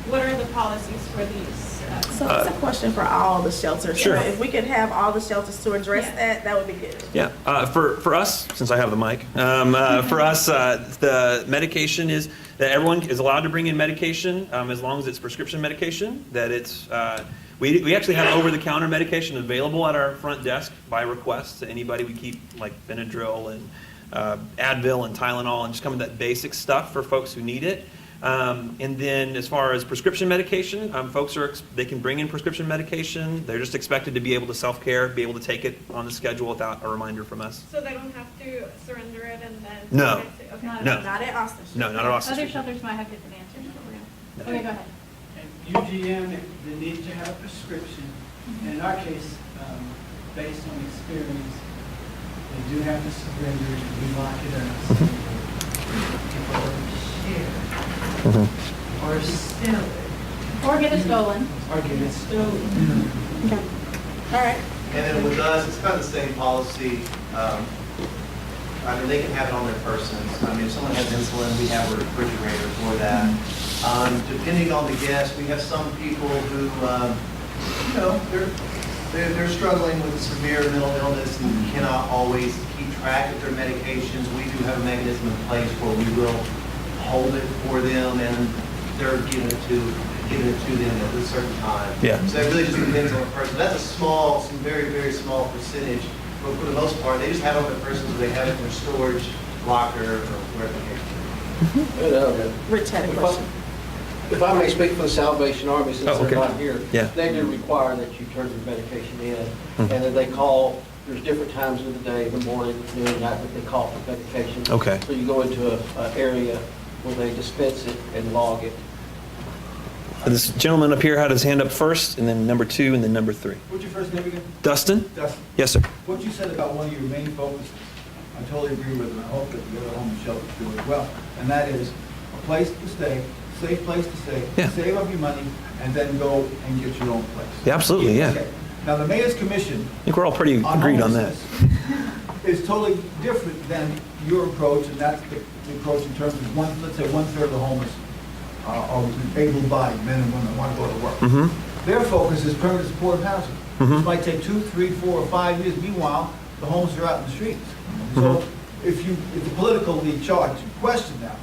what are the policies for these? So it's a question for all the shelters. Sure. So if we could have all the shelters to address Yeah. that would be good. Yeah, for us, since I have the mic, for us, the medication is that everyone is allowed to bring in medication as long as it's prescription medication. That it's we actually have over-the-counter medication available at our front desk by request to anybody. We keep like Benadryl and Advil and Tylenol and just kind of that basic stuff for folks who need it. And then as far as prescription medication, folks they can bring in prescription medication. They're just expected to be able to self-care, be able to take it on the schedule without a reminder from us. So they don't have to surrender it and then. No. Okay. No. Not at Austin. No, not at Austin Other Street. shelters might have different answers, but we're gonna, okay, go ahead. UGM, they need to have a prescription. And in our case, based on experience, they do have to surrender it, we lock it up. Or share, or steal it. Or get it stolen. Or get it stolen. Okay. All right. And then with us, it's kind of the same policy. I mean, they can have it on their persons. I mean, if someone has insulin, we have a refrigerator for that. Depending on the guest, we have some people who, you know, they're struggling with a severe mental illness and cannot always keep track of their medications. We do have a mechanism in place where we will hold it for them and they're giving it to them at a certain time. Yeah. So it really just depends on the person. That's a small, some very, very small percentage. But for the most part, they just have it on their person, so they have it in their storage locker or wherever they can. Rich had a question. If I may speak for the Salvation Army, since Oh, okay. they're not here. Yeah. They do require that you turn your medication in, Mhm. and that they call, there's different times of the day, the morning, noon, night, that they call for medication. Okay. So you go into an area where they dispense it and log it. This gentleman up here had his hand up first, and then number 2, and then number 3. What's your first name again? Dustin? Dustin. Yes, sir. What you said about one of your main focuses, I totally agree with, and I hope that the other homeless shelters do as well. And that is a place to stay, safe place to stay, Yeah. save up your money, and then go and get your own place. Yeah, absolutely, yeah. Okay. Now, the Mayor's Commission I think we're all pretty agreed on that. is totally different than your approach, and that's the approach in terms of let's say 1/3 of the homeless are able-bodied men and women who want to go to work. Mm-hmm. Their focus is permanent supportive housing. Mhm. It might take 2, 3, 4, or 5 years. Meanwhile, the homeless are out in the streets. Mhm. So if the politically charged question that,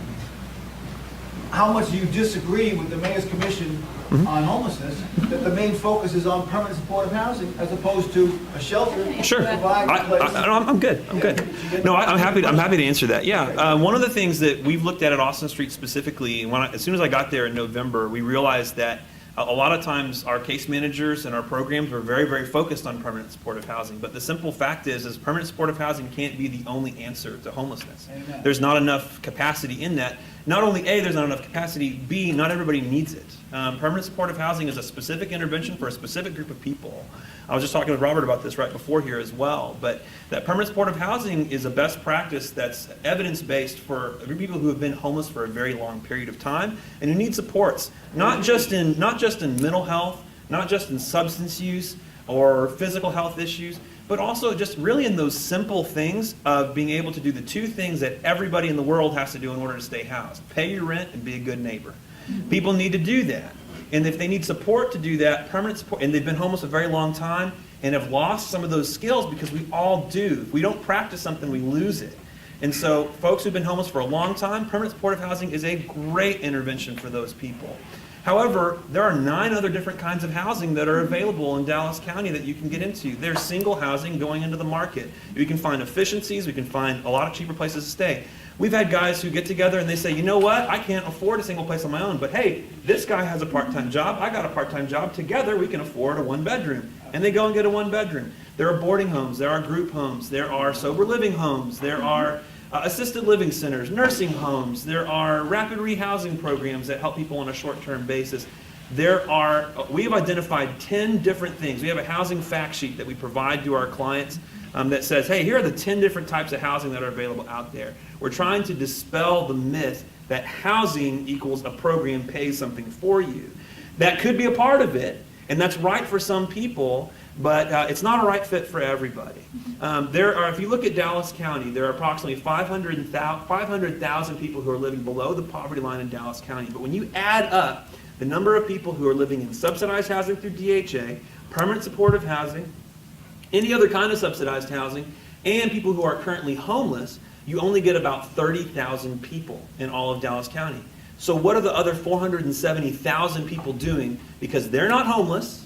how much do you disagree with the Mayor's Commission Mhm. on homelessness, that the main focus is on permanent supportive housing as opposed to a shelter? Sure. to provide a place? I'm good. I'm good. No, I'm happy to answer that. Yeah. One of the things that we've looked at Austin Street specifically, and as soon as I got there in November, we realized that a lot of times our case managers and our programs are very, very focused on permanent supportive housing. But the simple fact is permanent supportive housing can't be the only answer to homelessness. Amen. There's not enough capacity in that. Not only A, there's not enough capacity, B, not everybody needs it. Permanent supportive housing is a specific intervention for a specific group of people. I was just talking with Robert about this right before here as well, but that permanent supportive housing is a best practice that's evidence-based for people who have been homeless for a very long period of time and who need supports, not just in mental health, not just in substance use or physical health issues, but also just really in those simple things of being able to do the 2 things that everybody in the world has to do in order to stay housed: pay your rent and be a good neighbor. People need to do that. And if they need support to do that, permanent support, and they've been homeless a very long time and have lost some of those skills, because we all do. If we don't practice something, we lose it. And so folks who've been homeless for a long time, permanent supportive housing is a great intervention for those people. However, there are 9 other different kinds of housing that are available in Dallas County that you can get into. There's single housing going into the market. We can find efficiencies. We can find a lot of cheaper places to stay. We've had guys who get together and they say, you know what, I can't afford a single place on my own, but hey, this guy has a part-time job, I got a part-time job, together we can afford a 1-bedroom. And they go and get a 1-bedroom. There are boarding homes, there are group homes, there are sober living homes, there are assisted living centers, nursing homes, there are rapid rehousing programs that help people on a short-term basis. We have identified 10 different things. We have a housing fact sheet that we provide to our clients that says, hey, here are the 10 different types of housing that are available out there. We're trying to dispel the myth that housing equals a program pays something for you. That could be a part of it, and that's right for some people, but it's not a right fit for everybody. If you look at Dallas County, there are approximately 500,000 people who are living below the poverty line in Dallas County. But when you add up the number of people who are living in subsidized housing through DHA, permanent supportive housing, any other kind of subsidized housing, and people who are currently homeless, you only get about 30,000 people in all of Dallas County. So what are the other 470,000 people doing? Because they're not homeless,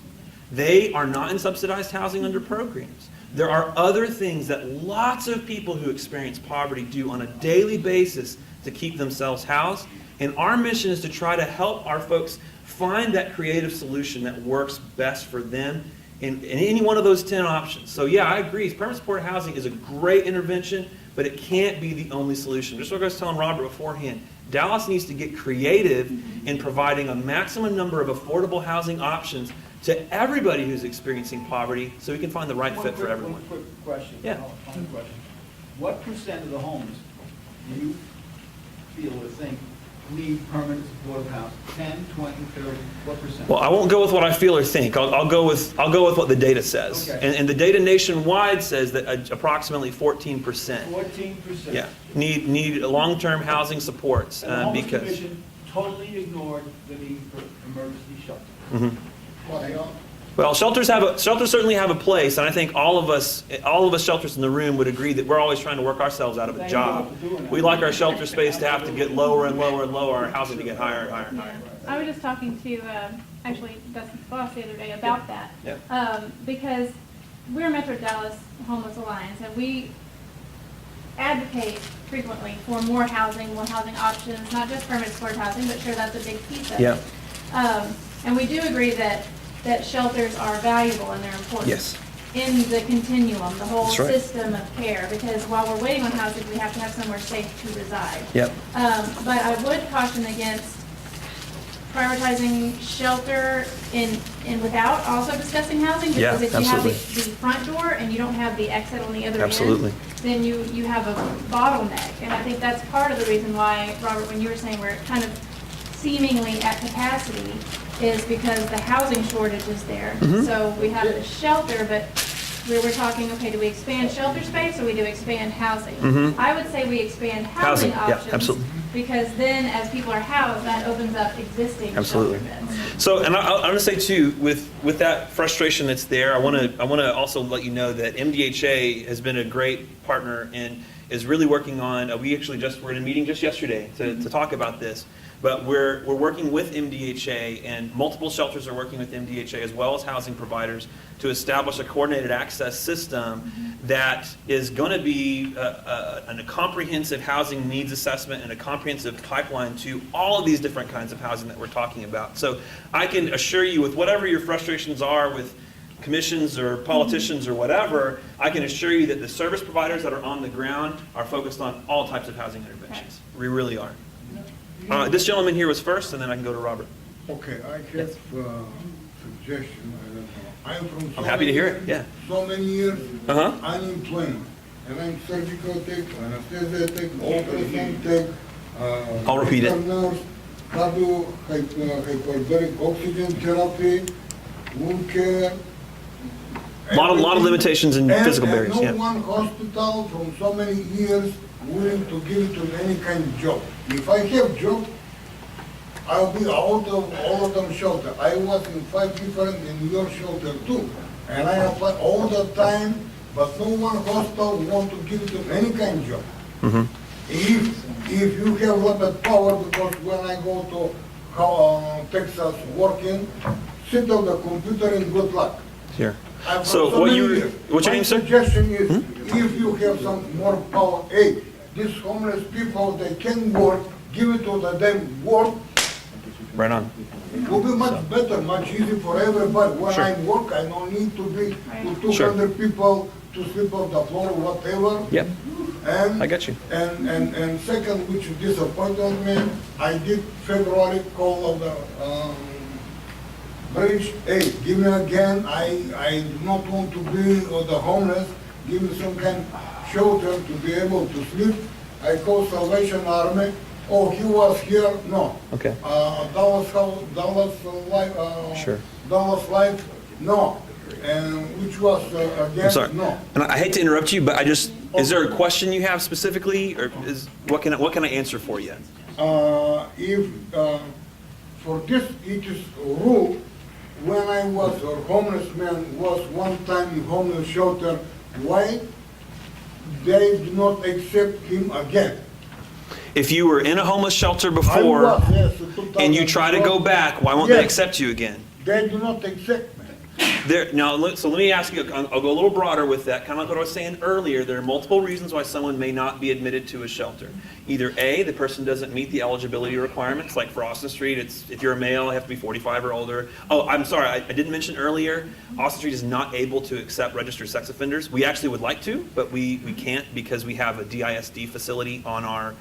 they are not in subsidized housing under programs. There are other things that lots of people who experience poverty do on a daily basis to keep themselves housed. And our mission is to try to help our folks find that creative solution that works best for them in any one of those 10 options. So yeah, I agree. Permanent supportive housing is a great intervention, but it can't be the only solution. Just like I was telling Robert beforehand, Dallas needs to get creative in providing a maximum number of affordable housing options to everybody who's experiencing poverty so we can find the right fit for everyone. One quick question. Yeah. Final question. What percent of the homeless do you feel or think need permanent supportive housing? 10, 20, 30, what percent? Well, I won't go with what I feel or think. I'll go with what the data says. Okay. And the data nationwide says that approximately 14%. 14%. Yeah, need long-term housing supports And the Homeless because. Commission totally ignored the need for emergency shelter. Mhm. Well, they don't. Well, shelters certainly have a place, and I think all of us shelters in the room would agree that we're always trying to work ourselves out of a Thank job. you for doing that. We like our shelter space to have to get lower and lower and lower, our housing to get higher and higher and higher. I was just talking to, actually, Dustin's boss the other day about that. Yeah. Because we're Metro Dallas Homeless Alliance, and we advocate frequently for more housing options, not just permanent supportive housing, but sure, that's a big piece of it. Yeah. And we do agree that shelters are valuable and they're important. Yes. In the continuum, the whole That's right. system of care, because while we're waiting on housing, we have to have somewhere safe to reside. Yep. But I would caution against prioritizing shelter in without also discussing housing, Yeah, because if you have absolutely. the front door and you don't have the exit on the other Absolutely. end, then you have a bottleneck. And I think that's part of the reason why, Robert, when you were saying we're kind of seemingly at capacity, is because the housing shortage is there. Mhm. So we have the shelter, but we're talking, okay, do we expand shelter space or we do expand housing? Mhm. I would say we expand housing Housing, yeah, options. absolutely. Because then as people are housed, that opens up existing Absolutely. shelter beds. So, and I'm going to say too, with that frustration that's there, I want to also let you know that MDHA has been a great partner and is really working on. We're in a meeting just yesterday to talk about this. But we're working with MDHA, and multiple shelters are working with MDHA as well as housing providers to establish a coordinated access system that is going to be a comprehensive housing needs assessment and a comprehensive pipeline to all of these different kinds of housing that we're talking about. So I can assure you, with whatever your frustrations are with commissions or politicians or whatever, I can assure you that the service providers that are on the ground are focused on all types of housing interventions. We really are. This gentleman here was first, and then I can go to Robert. Okay, I have a suggestion, I don't know. I'm from I'm happy to hear it, yeah. So many years, Uh-huh. unemployment, and I'm surgical tech, anesthesia tech, ultrasound tech. I'll repeat it. Nurse, hyperbaric oxygen therapy, wound care. A lot of limitations and physical barriers, And yeah. no one hospital from so many years willing to give to any kind of job. If I have job, I'll be out of all of them shelter. I was in 5 different in your shelter too. And I apply all the time, but no one hospital want to give to any kind of job. Mm-hmm. If you have a lot of power, because when I go to Texas working, sit on the computer and good luck. Here. I've So got what's many your years. name, My sir? suggestion is, if you have some more power, hey, these homeless people, they can work, give it to them work, Right on. it will be much better, much easier for everybody. When Sure. I work, I don't need to be to Sure. 200 people to sleep on the floor or whatever. Yep. And I got you. And second, which disappointed me, I did February call of the bridge. Hey, give me again. I do not want to be the homeless. Give me some kind of shelter to be able to sleep. I called Salvation Army. Oh, he was here. No. Okay. Dallas Life. Sure. Dallas Life. No. and which was I'm against sorry. no. And I hate to interrupt you, but is there a question you have specifically, or what can I answer for you? If for this it is rule, when I was a homeless man, was one time in homeless shelter, why they do not accept him again? If you were in a homeless shelter before I was, yes, in and you try to go back, why won't they Yes. accept you again? They do not accept me. So let me ask you, I'll go a little broader with that, kind of like what I was saying earlier. There are multiple reasons why someone may not be admitted to a shelter. Either A, the person doesn't meet the eligibility requirements, like for Austin Street, it's if you're a male, you have to be 45 or older. Oh, I'm sorry, I didn't mention earlier, Austin Street is not able to accept registered sex offenders. We actually would like to, but we can't because we have a DISD facility on our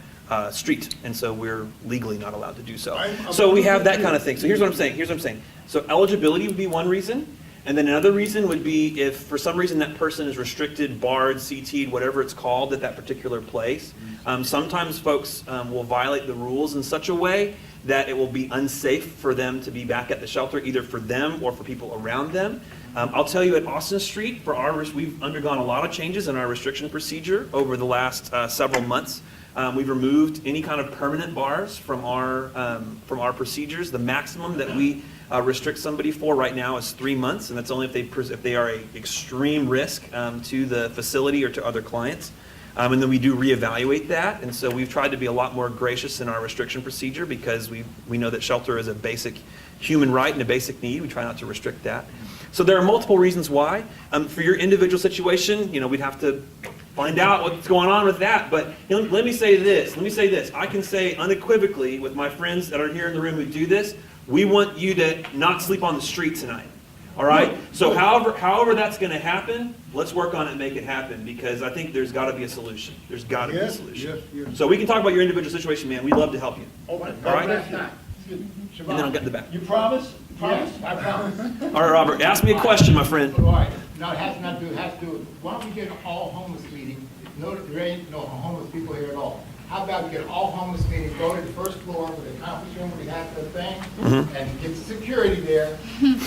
street, and so we're legally not allowed to do so. So we have that kind of thing. So here's what I'm saying. So eligibility would be one reason. And then another reason would be if for some reason that person is restricted, barred, CT'd, whatever it's called at that particular place. Sometimes folks will violate the rules in such a way that it will be unsafe for them to be back at the shelter, either for them or for people around them. I'll tell you at Austin Street, we've undergone a lot of changes in our restriction procedure over the last several months. We've removed any kind of permanent bars from our procedures. The maximum that we restrict somebody for right now is 3 months, and that's only if they are an extreme risk to the facility or to other clients. And then we do reevaluate that, and so we've tried to be a lot more gracious in our restriction procedure because we know that shelter is a basic human right and a basic need. We try not to restrict that. So there are multiple reasons why. For your individual situation, we'd have to find out what's going on with that. But let me say this. I can say unequivocally with my friends that are here in the room who do this, we want you to not sleep on the street tonight. All right? So however that's going to happen, let's work on it and make it happen because I think there's got to be a solution. There's got to be a solution. Yes. So we can talk about your individual situation, man. We'd love to help you. Oh, all right? And then I'll get in the back. You promise? Promise? I promise. All right, Robert. Ask me a question, my friend. All right. No, it has not to do, it has to do, why don't we get an all homeless meeting? There ain't no homeless people here at all. How about we get an all homeless meeting, go to the first floor with the conference room where we have the thing, and get the security there.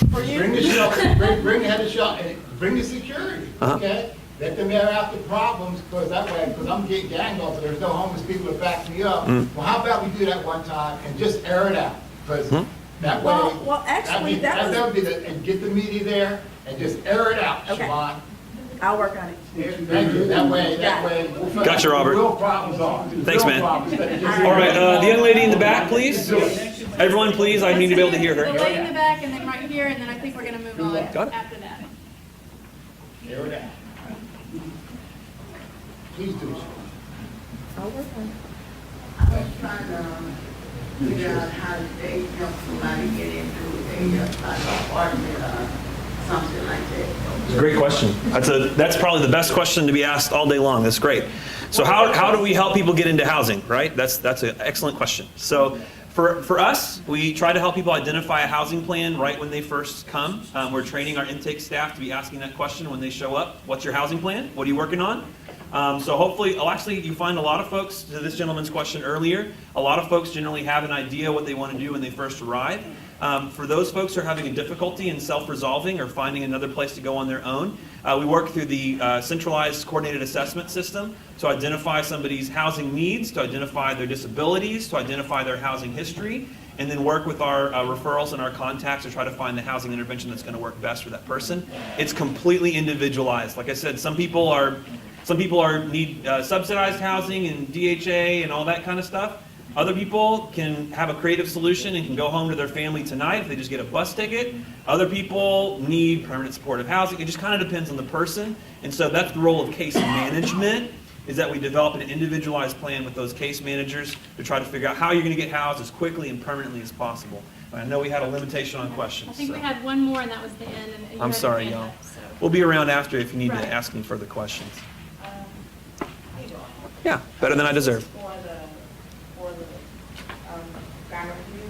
Bring the shelter, bring the head of shelter, and bring the security, okay? Let them air out the problems, because I'm getting ganged up, but there's no homeless people to back me up. Well, how about we do that one time and just air it out? Because that way, Well, actually, that would be and get the media there and just air it out, Okay. Siobhan. I'll work on it. Thank you. That way, we'll figure Gotcha, out what Robert. the real problems are. Thanks, man. All right, the young lady in the back, please. Everyone, please, I need to be able to hear The her. lady in the back, and then right here, and then I think we're going to move on Got it. after that. Air it out. Please do. I'll work on it. I was trying to figure out how they help somebody get into a apartment or something like that. It's a great question. That's probably the best question to be asked all day long. That's great. So how do we help people get into housing, right? That's an excellent question. So for us, we try to help people identify a housing plan right when they first come. We're training our intake staff to be asking that question when they show up. What's your housing plan? What are you working on? So hopefully, you find a lot of folks, to this gentleman's question earlier, a lot of folks generally have an idea what they want to do when they first arrive. For those folks who are having a difficulty in self-resolving or finding another place to go on their own, we work through the centralized coordinated assessment system to identify somebody's housing needs, to identify their disabilities, to identify their housing history, and then work with our referrals and our contacts to try to find the housing intervention that's going to work best for that person. It's completely individualized. Like I said, some people need subsidized housing and DHA and all that kind of stuff. Other people can have a creative solution and can go home to their family tonight if they just get a bus ticket. Other people need permanent supportive housing. It just kind of depends on the person. And so that's the role of case management, is that we develop an individualized plan with those case managers to try to figure out how you're going to get housed as quickly and permanently as possible. I know we had a limitation on questions. I think so. we had one more, and that was the end. And you I'm had sorry, your hand y'all. up, so. We'll be around after if you need Right. to ask me further questions. Yeah, better than I deserve. For the garment review.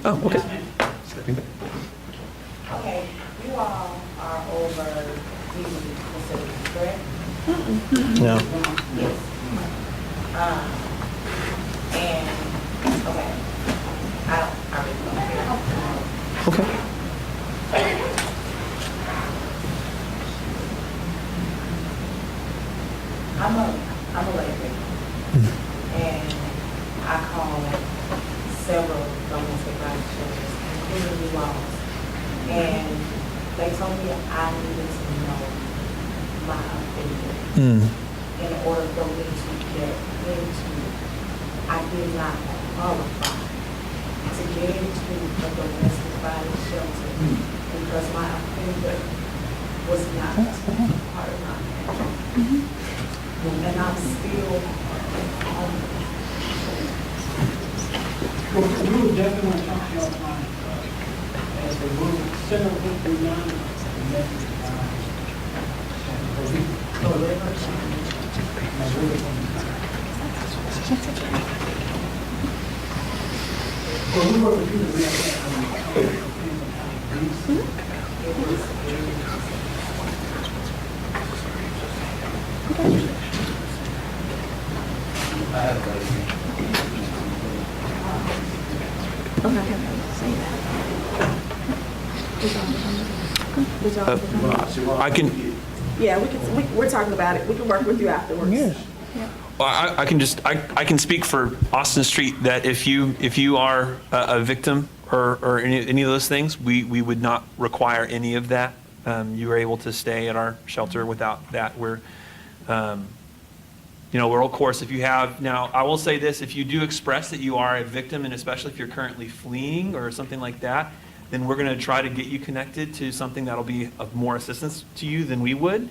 Oh, okay. Okay, you all are over these facilities, correct? No. Yes. And, okay, I really don't care. Okay. I'm a lady, and I called several domestic violence shelters, including New Orleans, and they told me I needed to know my opinion in order for me to get into. I did not qualify to get into a domestic violence shelter because my opinion was not part of my family. And I'm still homeless. Well, we would definitely want to talk to y'all tonight. As they move, center of what we've done, and that's well, we work with you to make I can. Yeah, we're talking about it. We can work with you afterwards. Well, I can speak for Austin Street that if you are a victim or any of those things, we would not require any of that. You are able to stay at our shelter without that. We're of course, if you have, now I will say this, if you do express that you are a victim, and especially if you're currently fleeing or something like that, then we're going to try to get you connected to something that'll be of more assistance to you than we would.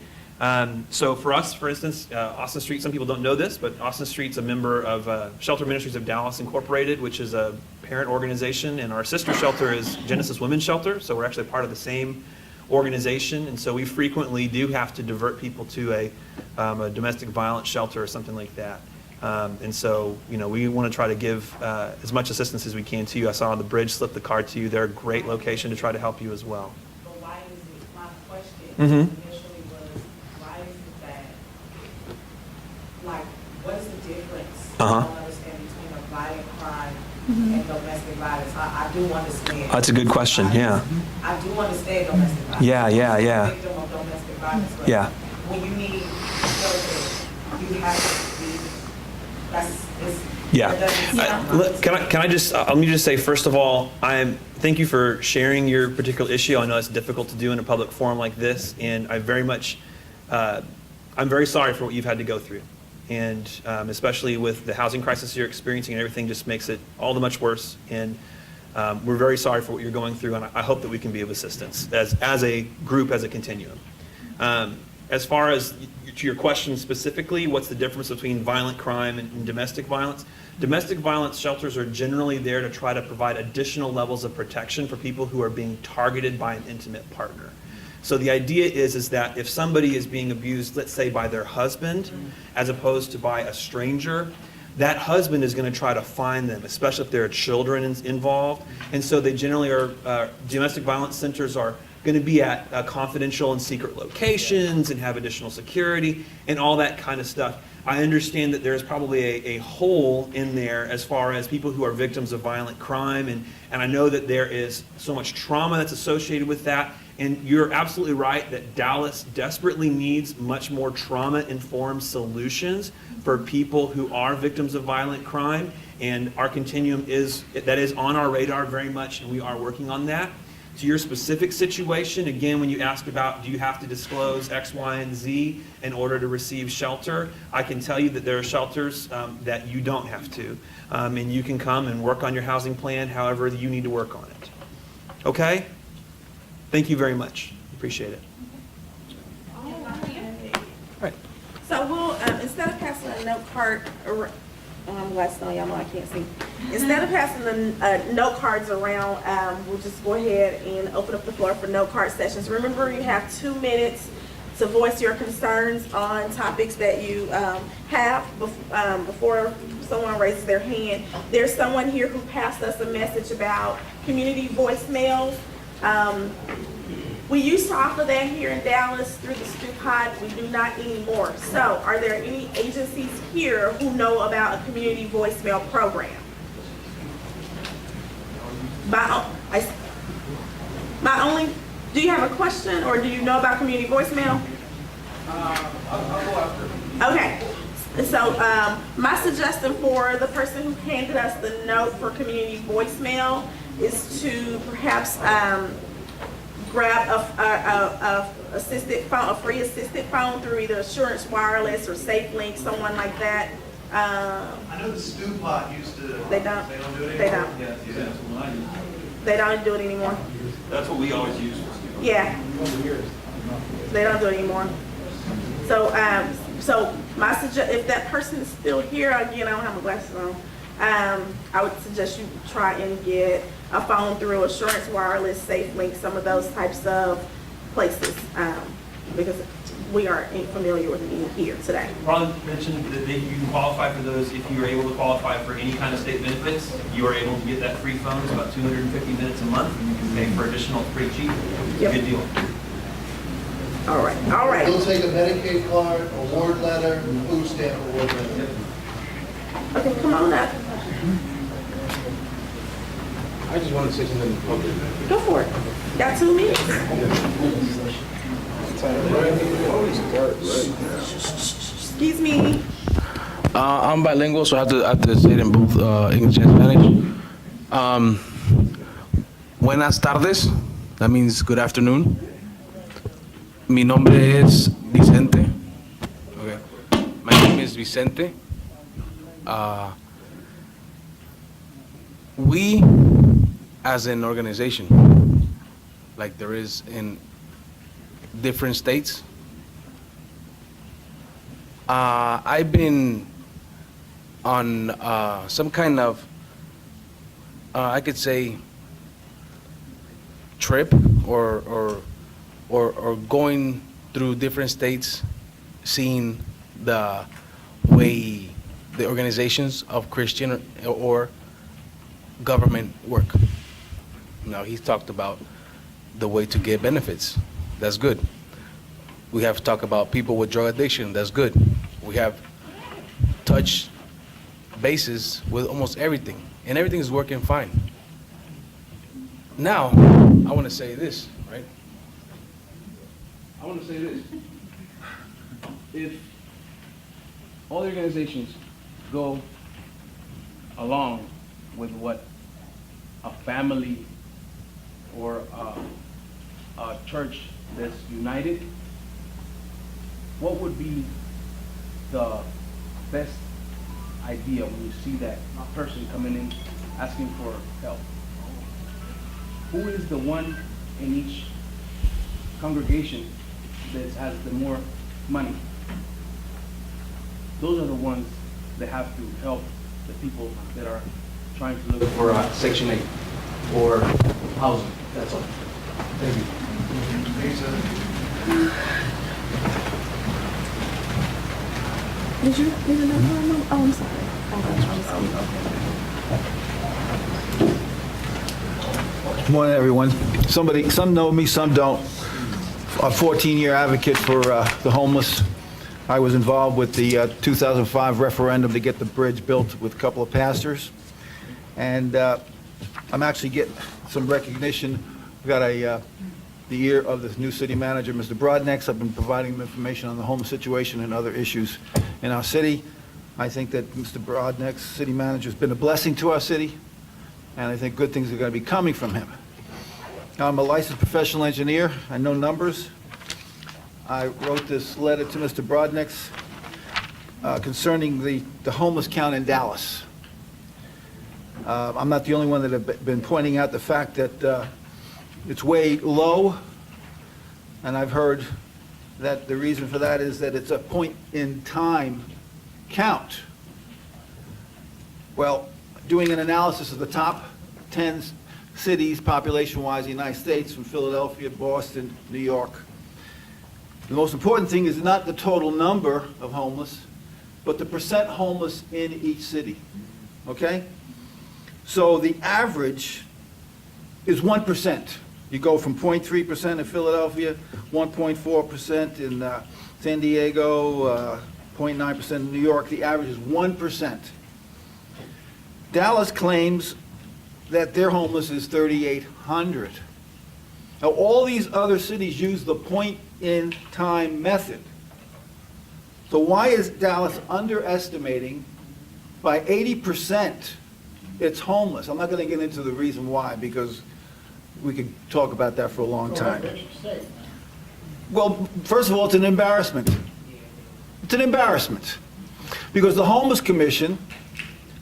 So for us, for instance, Austin Street, some people don't know this, but Austin Street's a member of Shelter Ministries of Dallas Incorporated, which is a parent organization, and our sister shelter is Genesis Women's Shelter, so we're actually part of the same organization, and so we frequently do have to divert people to a domestic violence shelter or something like that. And so, we want to try to give as much assistance as we can to you. I saw on the bridge slip the card to you. They're a great location to try to help you as well. But why is it, my question initially was, why is it that, what is the difference? I don't understand between a violent crime and domestic violence. I do understand. That's a good question, yeah. I do understand domestic violence. Yeah. I'm a victim of domestic violence. But Yeah. when you need shelter, you have to be, Yeah. Let me just say, first of all, thank you for sharing your particular issue. I know it's difficult to do in a public forum like this, and I'm very sorry for what you've had to go through. And especially with the housing crisis you're experiencing, and everything just makes it all the much worse. And we're very sorry for what you're going through, and I hope that we can be of assistance as a group, as a continuum. As far as to your question specifically, what's the difference between violent crime and domestic violence? Domestic violence shelters are generally there to try to provide additional levels of protection for people who are being targeted by an intimate partner. So the idea is that if somebody is being abused, let's say by their husband, as opposed to by a stranger, that husband is going to try to find them, especially if there are children involved. And so they generally are, domestic violence centers are going to be at confidential and secret locations and have additional security and all that kind of stuff. I understand that there's probably a hole in there as far as people who are victims of violent crime, and I know that there is so much trauma that's associated with that. And you're absolutely right that Dallas desperately needs much more trauma-informed solutions for people who are victims of violent crime. And our continuum is on our radar very much, and we are working on that. To your specific situation, again, when you ask about do you have to disclose X, Y, and Z in order to receive shelter, I can tell you that there are shelters that you don't have to. And you can come and work on your housing plan however you need to work on it. Okay? Thank you very much. Appreciate it. Right. So we'll, instead of passing a note card, I'm glad to know y'all know I can't see. Instead of passing the note cards around, we'll just go ahead and open up the floor for note card sessions. Remember, you have 2 minutes to voice your concerns on topics that you have before someone raises their hand. There's someone here who passed us a message about community voicemails. We used to offer that here in Dallas through the Stu Pod. We do not anymore. So are there any agencies here who know about a community voicemail program? Do you have a question, or do you know about community voicemail? I'll go after. Okay, so my suggestion for the person who handed us the note for community voicemail is to perhaps grab a assisted phone, a free assisted phone through either Assurance Wireless or SafeLink, someone like that. I know the Stu Pot used to. They don't. They don't do it They anymore? don't. Yeah, that's what I use. They don't do it anymore. That's what we always use. Yeah. They don't do it anymore. So, so my if that person is still here, again, I don't have my glasses on. I would suggest you try and get a phone through Assurance Wireless, SafeLink, some of those types of places, because we aren't familiar with any here today. Ron mentioned that you can qualify for those if you are able to qualify for any kind of state benefits. You are able to get that free phone. It's about 250 minutes a month, and you can pay for additional pretty cheap. Yep. Good deal. All right, all right. We'll take a Medicaid card, a ward letter, food stamp, a ward letter. Okay, come on up. I just want to say something public. Go for it. Got 2 minutes. Excuse me. I'm bilingual, so I have to say it in both English and Spanish. Buenas tardes. That means good afternoon. Mi nombre es Vicente. Okay. My name is Vicente. We, as an organization, like there is in different states, I've been on some kind of, I could say, trip or going through different states, seeing the way the organizations of Christian or government work. Now, he's talked about the way to get benefits. That's good. We have talked about people with drug addiction. That's good. We have touched bases with almost everything, and everything is working fine. Now, I want to say this, right? I want to say this. If all the organizations go along with what a family or a church that's united, what would be the best idea when you see that person coming in asking for help? Who is the one in each congregation that has the more money? Those are the ones that have to help the people that are trying to look for Section 8 or housing. That's all. Thank you. Did you need another one? Oh, I'm sorry. Good morning, everyone. Some know me, some don't. A 14-year advocate for the homeless. I was involved with the 2005 referendum to get the bridge built with a couple of pastors. And I'm actually getting some recognition. We got the ear of the new city manager, Mr. Broadnex. I've been providing him information on the homeless situation and other issues in our city. I think that Mr. Broadnex, city manager, has been a blessing to our city, and I think good things are going to be coming from him. I'm a licensed professional engineer. I know numbers. I wrote this letter to Mr. Broadnex concerning the homeless count in Dallas. I'm not the only one that have been pointing out the fact that it's way low, and I've heard that the reason for that is that it's a point-in-time count. Well, doing an analysis of the top 10 cities, population-wise, in the United States, from Philadelphia, Boston, New York, the most important thing is not the total number of homeless, but the percent homeless in each city, okay? So the average is 1%. You go from 0.3% in Philadelphia, 1.4% in San Diego, 0.9% in New York. The average is 1%. Dallas claims that their homeless is 3,800. Now, all these other cities use the point-in-time method. So why is Dallas underestimating by 80% its homeless? I'm not going to get into the reason why, because we could talk about that for a long time. Well, first of all, it's an embarrassment. It's an embarrassment. Because the Homeless Commission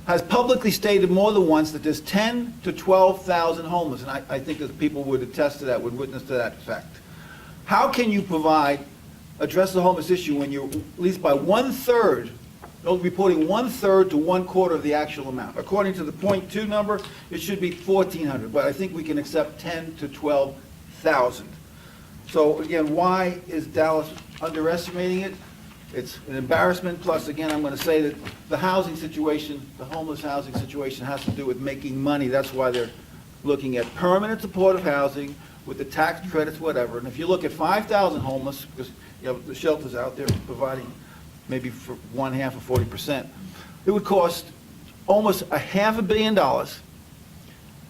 has publicly stated more than once that there's 10 to 12,000 homeless, and I think that people would attest to that, would witness to that fact. How can you address the homeless issue when you're at least by 1/3, reporting 1/3 to 1/4 of the actual amount? According to the .2 number, it should be 1,400, but I think we can accept 10 to 12,000. So again, why is Dallas underestimating it? It's an embarrassment, plus again, I'm going to say that the housing situation, the homeless housing situation has to do with making money. That's why they're looking at permanent supportive housing with the tax credits, whatever. And if you look at 5,000 homeless, because you have the shelters out there providing maybe for 1/2 or 40%, it would cost almost $500 million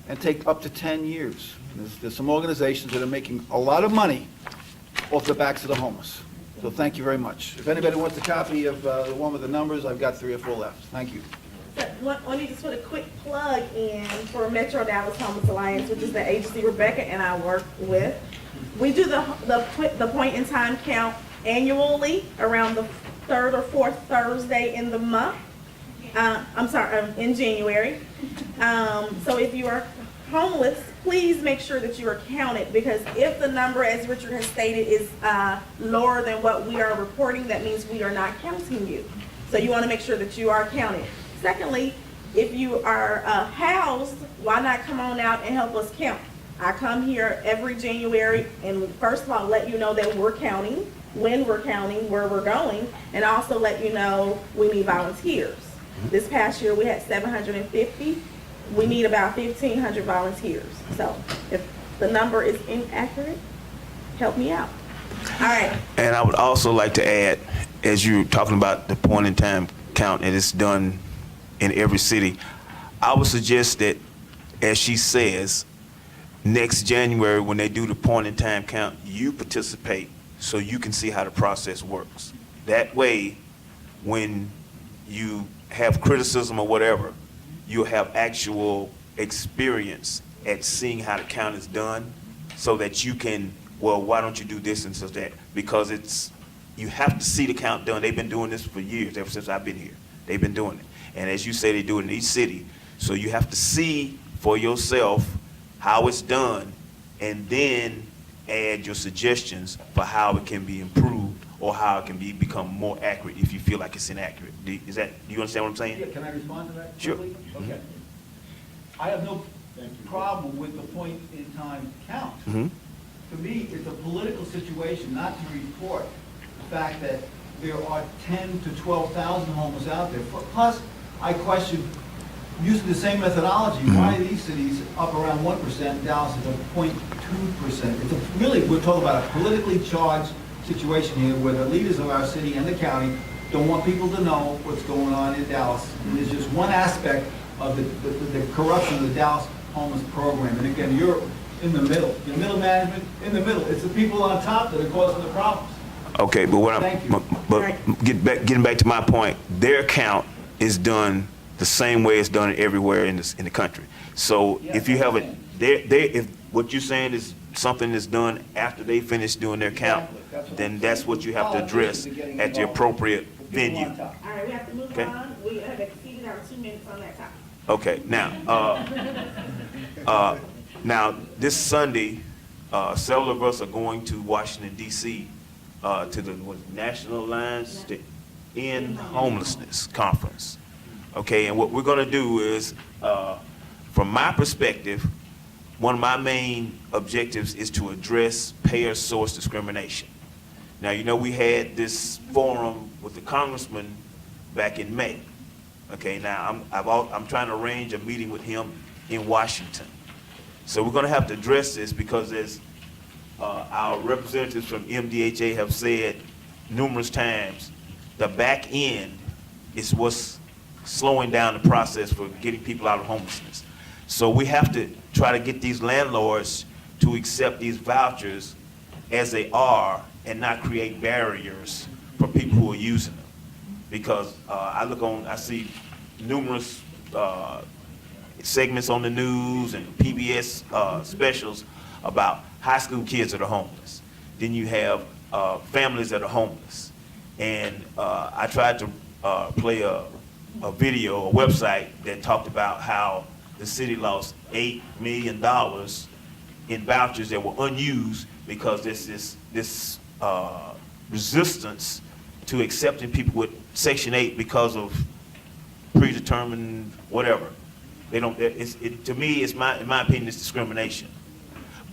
and take up to 10 years. There's some organizations that are making a lot of money off the backs of the homeless. So thank you very much. If anybody wants a copy of the one with the numbers, I've got 3 or 4 left. Thank you. So, let me just put a quick plug in for Metro Dallas Homeless Alliance, which is the agency Rebecca and I work with. We do the point in time count annually around the 3rd or 4th Thursday in the month. In January. So if you are homeless, please make sure that you are counted, because if the number, as Richard has stated, is lower than what we are reporting, that means we are not counting you. So you want to make sure that you are counted. Secondly, if you are housed, why not come on out and help us count? I come here every January and first of all let you know that we're counting, when we're counting, where we're going, and also let you know we need volunteers. This past year we had 750. We need about 1,500 volunteers. So if the number is inaccurate, help me out. All right. And I would also like to add, as you're talking about the point in time count, and it's done in every city, I would suggest that, as she says, next January when they do the point in time count, you participate so you can see how the process works. That way, when you have criticism or whatever, you'll have actual experience at seeing how the count is done, so that you can, well, why don't you do this and such that? Because you have to see the count done. They've been doing this for years, ever since I've been here. They've been doing it. And as you say, they do it in each city. So you have to see for yourself how it's done, and then add your suggestions for how it can be improved or how it can become more accurate if you feel like it's inaccurate. Do you understand what I'm saying? Yeah, can I respond to that Sure. quickly? Okay. I have no problem with the point in time count. Mm-hmm. To me, it's a political situation not to report the fact that there are 10 to 12,000 homeless out there. Plus, I question, using the same methodology, why are these cities up around 1%, Dallas is at 0.2%? It's really, we're talking about a politically charged situation here where the leaders of our city and the county don't want people to know what's going on in Dallas. And there's just one aspect of the corruption of the Dallas homeless program. And again, you're in the middle. Your middle management, in the middle. It's the people on top that are causing the problems. Okay, but getting back to my point, their count is done the same way it's done everywhere in the country. So if you have if what you're saying is something that's done after they finish doing their count, then that's what you have to address at the appropriate venue. All right, we have to move on. We have exceeded our 2 minutes on that topic. Okay, now this Sunday, several of us are going to Washington, D.C. To the National Alliance to End Homelessness Conference. Okay, and what we're going to do is, from my perspective, one of my main objectives is to address payer source discrimination. Now, you know, we had this forum with the congressman back in May. Okay, now I'm trying to arrange a meeting with him in Washington. So we're going to have to address this because as our representatives from MDHA have said numerous times, the back end is what's slowing down the process for getting people out of homelessness. So we have to try to get these landlords to accept these vouchers as they are and not create barriers for people who are using them. because I see numerous segments on the news and PBS specials about high school kids that are homeless. Then you have families that are homeless. And I tried to play a video, a website that talked about how the city lost $8 million in vouchers that were unused because there's this resistance to accepting people with Section 8 because of predetermined whatever. They don't. To me, in my opinion, it's discrimination.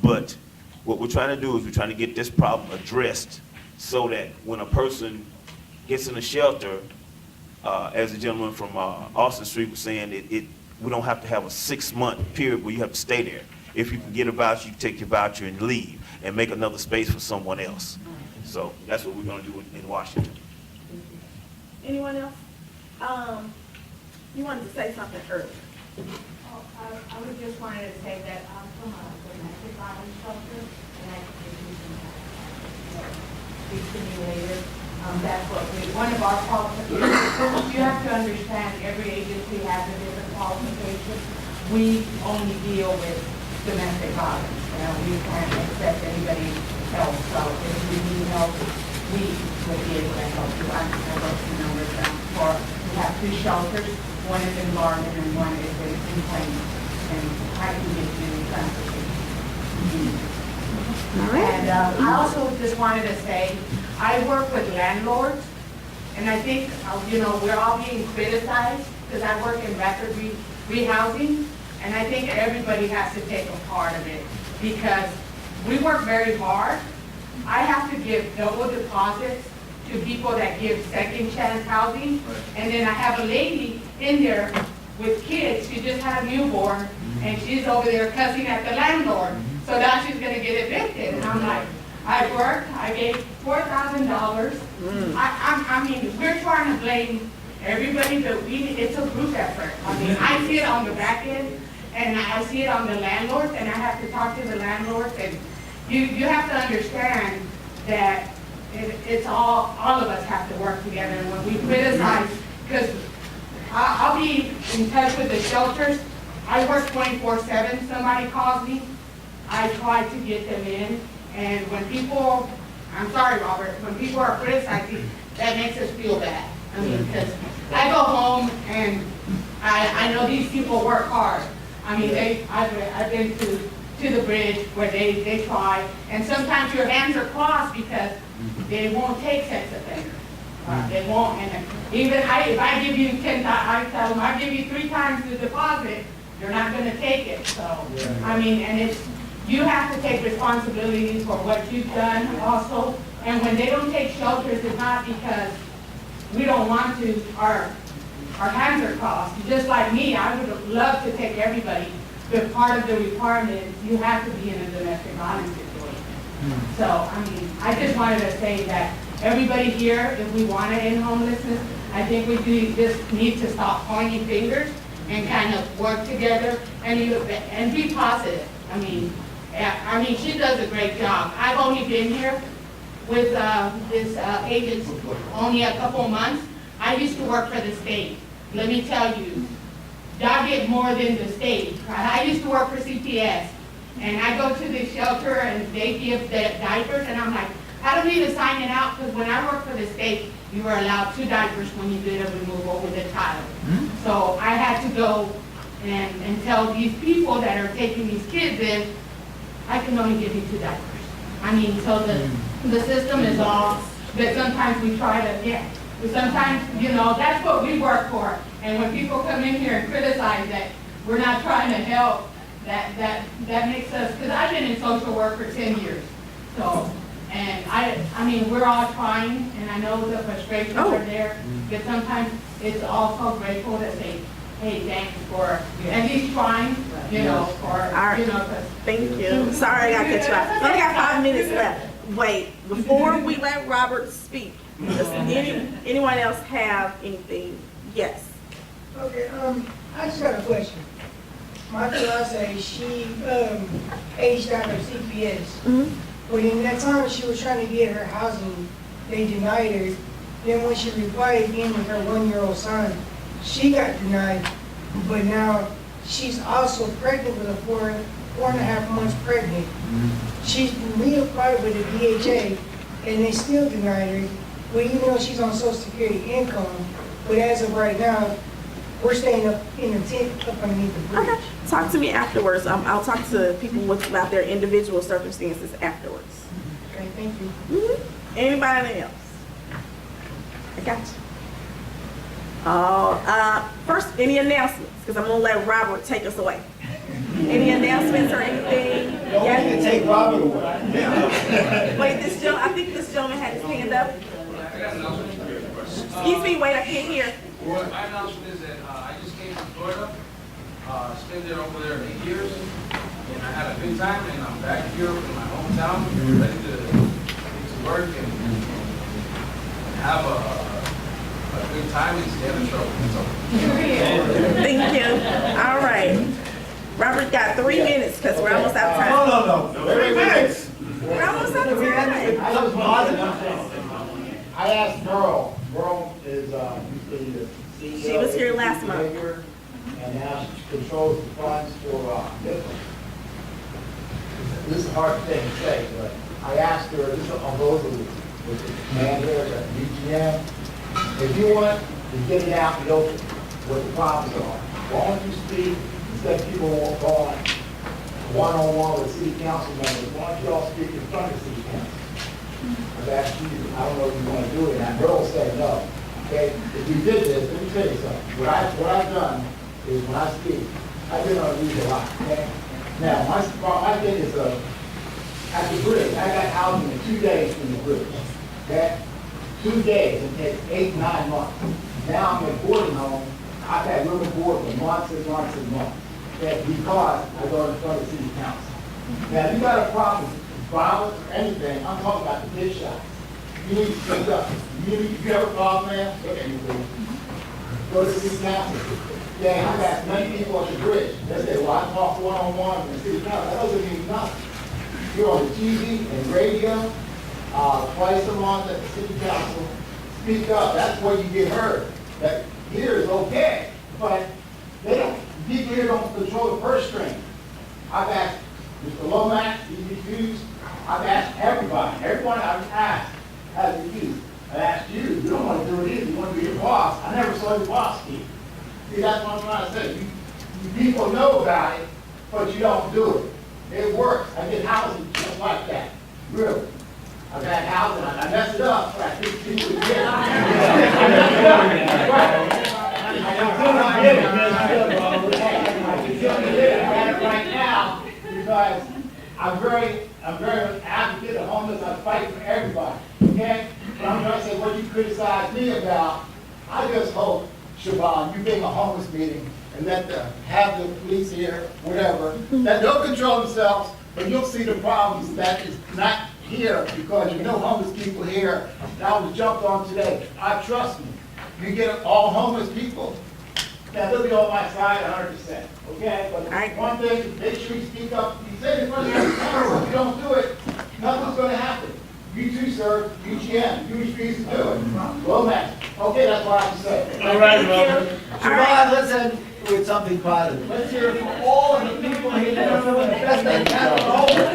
But what we're trying to do is we're trying to get this problem addressed so that when a person gets in a shelter, as the gentleman from Austin Street was saying, we don't have to have a 6-month period where you have to stay there. If you can get a voucher, you take your voucher and leave and make another space for someone else. So that's what we're going to do in Washington. Anyone else? You wanted to say something earlier. I would just wanted to say that I'm from a domestic violence shelter, and I can give you some stimulator. That's what one of our qualifications. You have to understand every agency has a different qualification. We only deal with domestic violence. We can't accept anybody else. So if we need help, we will be able to help you. I wrote some numbers down we have 2 shelters. One is in Garden and one is in Plain. And I can get you transportation. And I also just wanted to say, I work with landlords, and I think, we're all being criticized because I work in rapid rehousing, and I think everybody has to take a part of it because we work very hard. I have to give double deposits to people that give second chance housing, and then I have a lady in there with kids. She just had a newborn, and she's over there cussing at the landlord. So now she's going to get evicted, and I'm like, I worked, I gave $4,000. I mean, we're trying to blame everybody, but it's a group effort. I mean, I see it on the back end, and I see it on the landlords, and I have to talk to the landlords, and you have to understand that it's all of us have to work together. And when we criticize, because I'll be in touch with the shelters. I work 24/7. Somebody calls me, I try to get them in. And when people, I'm sorry, Robert, when people are criticizing, that makes us feel bad. I mean, because I go home and I know these people work hard. I mean, I've been to the bridge where they try, and sometimes your hands are crossed because they won't take sex offenders. They won't, and even if I give you I tell them, I give you 3 times the deposit, you're not going to take it. So, I mean, and you have to take responsibility for what you've done also. And when they don't take shelters, it's not because we don't want to. Our hands are crossed. Just like me, I would love to take everybody, but part of the requirement is you have to be in a domestic violence situation. So, I mean, I just wanted to say that everybody here, if we want to end homelessness, I think we just need to stop pointing fingers and kind of work together and be positive. I mean, she does a great job. I've only been here with this agency only a couple months. I used to work for the state. Let me tell you, y'all get more than the state. I used to work for CPS, and I go to the shelter and they give the diapers, and I'm like, I don't need to sign it out, because when I worked for the state, you were allowed 2 diapers when you did a removal with a child. So I had to go and tell these people that are taking these kids in, I can only give you 2 diapers. I mean, so the system is off, but sometimes we try to, but sometimes, that's what we work for. And when people come in here and criticize that we're not trying to help, that makes us, because I've been in social work for 10 years. So, and I mean, we're all trying, and I know the frustrations are there, but sometimes it's also grateful to say, hey, thanks for at least trying, Thank you. Sorry I cut you off. We only got 5 minutes left. Wait, before we let Robert speak, does anyone else have anything? Yes. Okay, I just got a question. My fiance, she aged out of CPS. But in that time she was trying to get her housing, they denied her. Then when she replied again with her 1-year-old son, she got denied. But now she's also pregnant with a 4.5 months pregnant. She's reapplied with the DHA and they still denied her. Well, even though she's on Social Security income, but as of right now, we're staying up in the tent up underneath the bridge. Okay, talk to me afterwards. I'll talk to people about their individual circumstances afterwards. Okay, thank you. Anybody else? I got you. First, any announcements? Because I'm gonna let Robert take us away. Any announcements or anything? Don't take Robert away. Wait, I think this gentleman had his hand up. Excuse me, wait, I can't hear. My announcement is that I just came from Florida, spent there over there 8 years, and I had a good time, and I'm back here in my hometown, ready to get to work and have a good time and stay out of trouble. Thank you. All right. Robert got 3 minutes because we're almost out of time. No. 3 minutes. We're almost out of time. I asked Merle. Merle is the CEO. She was here last month. And now she controls the funds for Nickel. This is a hard thing to say, but I asked her, this is on both of you, with the man here at UGM, if you want to get it out in the open, what the problems are, why don't you speak, instead of people going one-on-one with city council members, why don't you all speak in front of city council? I've asked you, I don't know if you want to do it, and Merle said no. Okay, if you did this, let me tell you something. What I've done is when I speak, I've been on the news a lot, okay? Now, my thing is, at the bridge, I got housing in 2 days from the bridge, okay? 2 days, it takes 8, 9 months. Now I'm in a boarding home, I've had room and board for months and months and months, okay? Because I go in front of city council. Now, if you got a problem with violence or anything, I'm talking about the big shots. You need to speak up. You have a problem, man? Look at me, please. Go to city council. Yeah, I've asked many people on the bridge. They say, well, I talk one-on-one in the city council. That doesn't mean nothing. You're on the TV and radio, twice a month at the city council. Speak up. That's where you get heard. That here is okay, but they don't. People here don't control the purse string. I've asked Mr. Lomax, he refused. I've asked everybody. Everyone I've asked has refused. I asked you. You don't want to do it either. You want to be your boss. I never saw your boss speak. See, that's what I'm trying to say. You people know about it, but you don't do it. It works. I get housing just like that. Really. I've had housing. I messed it up, but I think people would get it. I messed it up. Right now, because I'm very advocate of homeless. I fight for everybody. Okay? But I'm going to say what you criticize me about. I just hope, Siobhan, you bring a homeless meeting and have the police here, whatever, that they'll control themselves, but you'll see the problems that is not here because you know homeless people here. That was jumped on today. Trust me. You get all homeless people, now they'll be on my side 100%. Okay? But one thing, make sure you speak up. You say it in front of the council. If you don't do it, nothing's going to happen. You too, sir. UGM. You refuse to do it. Well, man. Okay, that's what I have to say. All right, Robert. Siobhan, let's end with something positive. Let's hear it from all of the people here that are doing the best they can for homeless.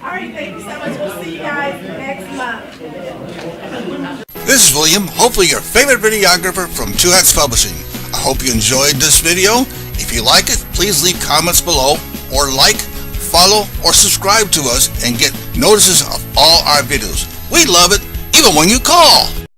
All right, thank you so much. We'll see you guys next month. This is William, hopefully your favorite videographer from Two Hats Publishing. I hope you enjoyed this video. If you like it, please leave comments below or like, follow, or subscribe to us and get notices of all our videos. We love it, even when you call.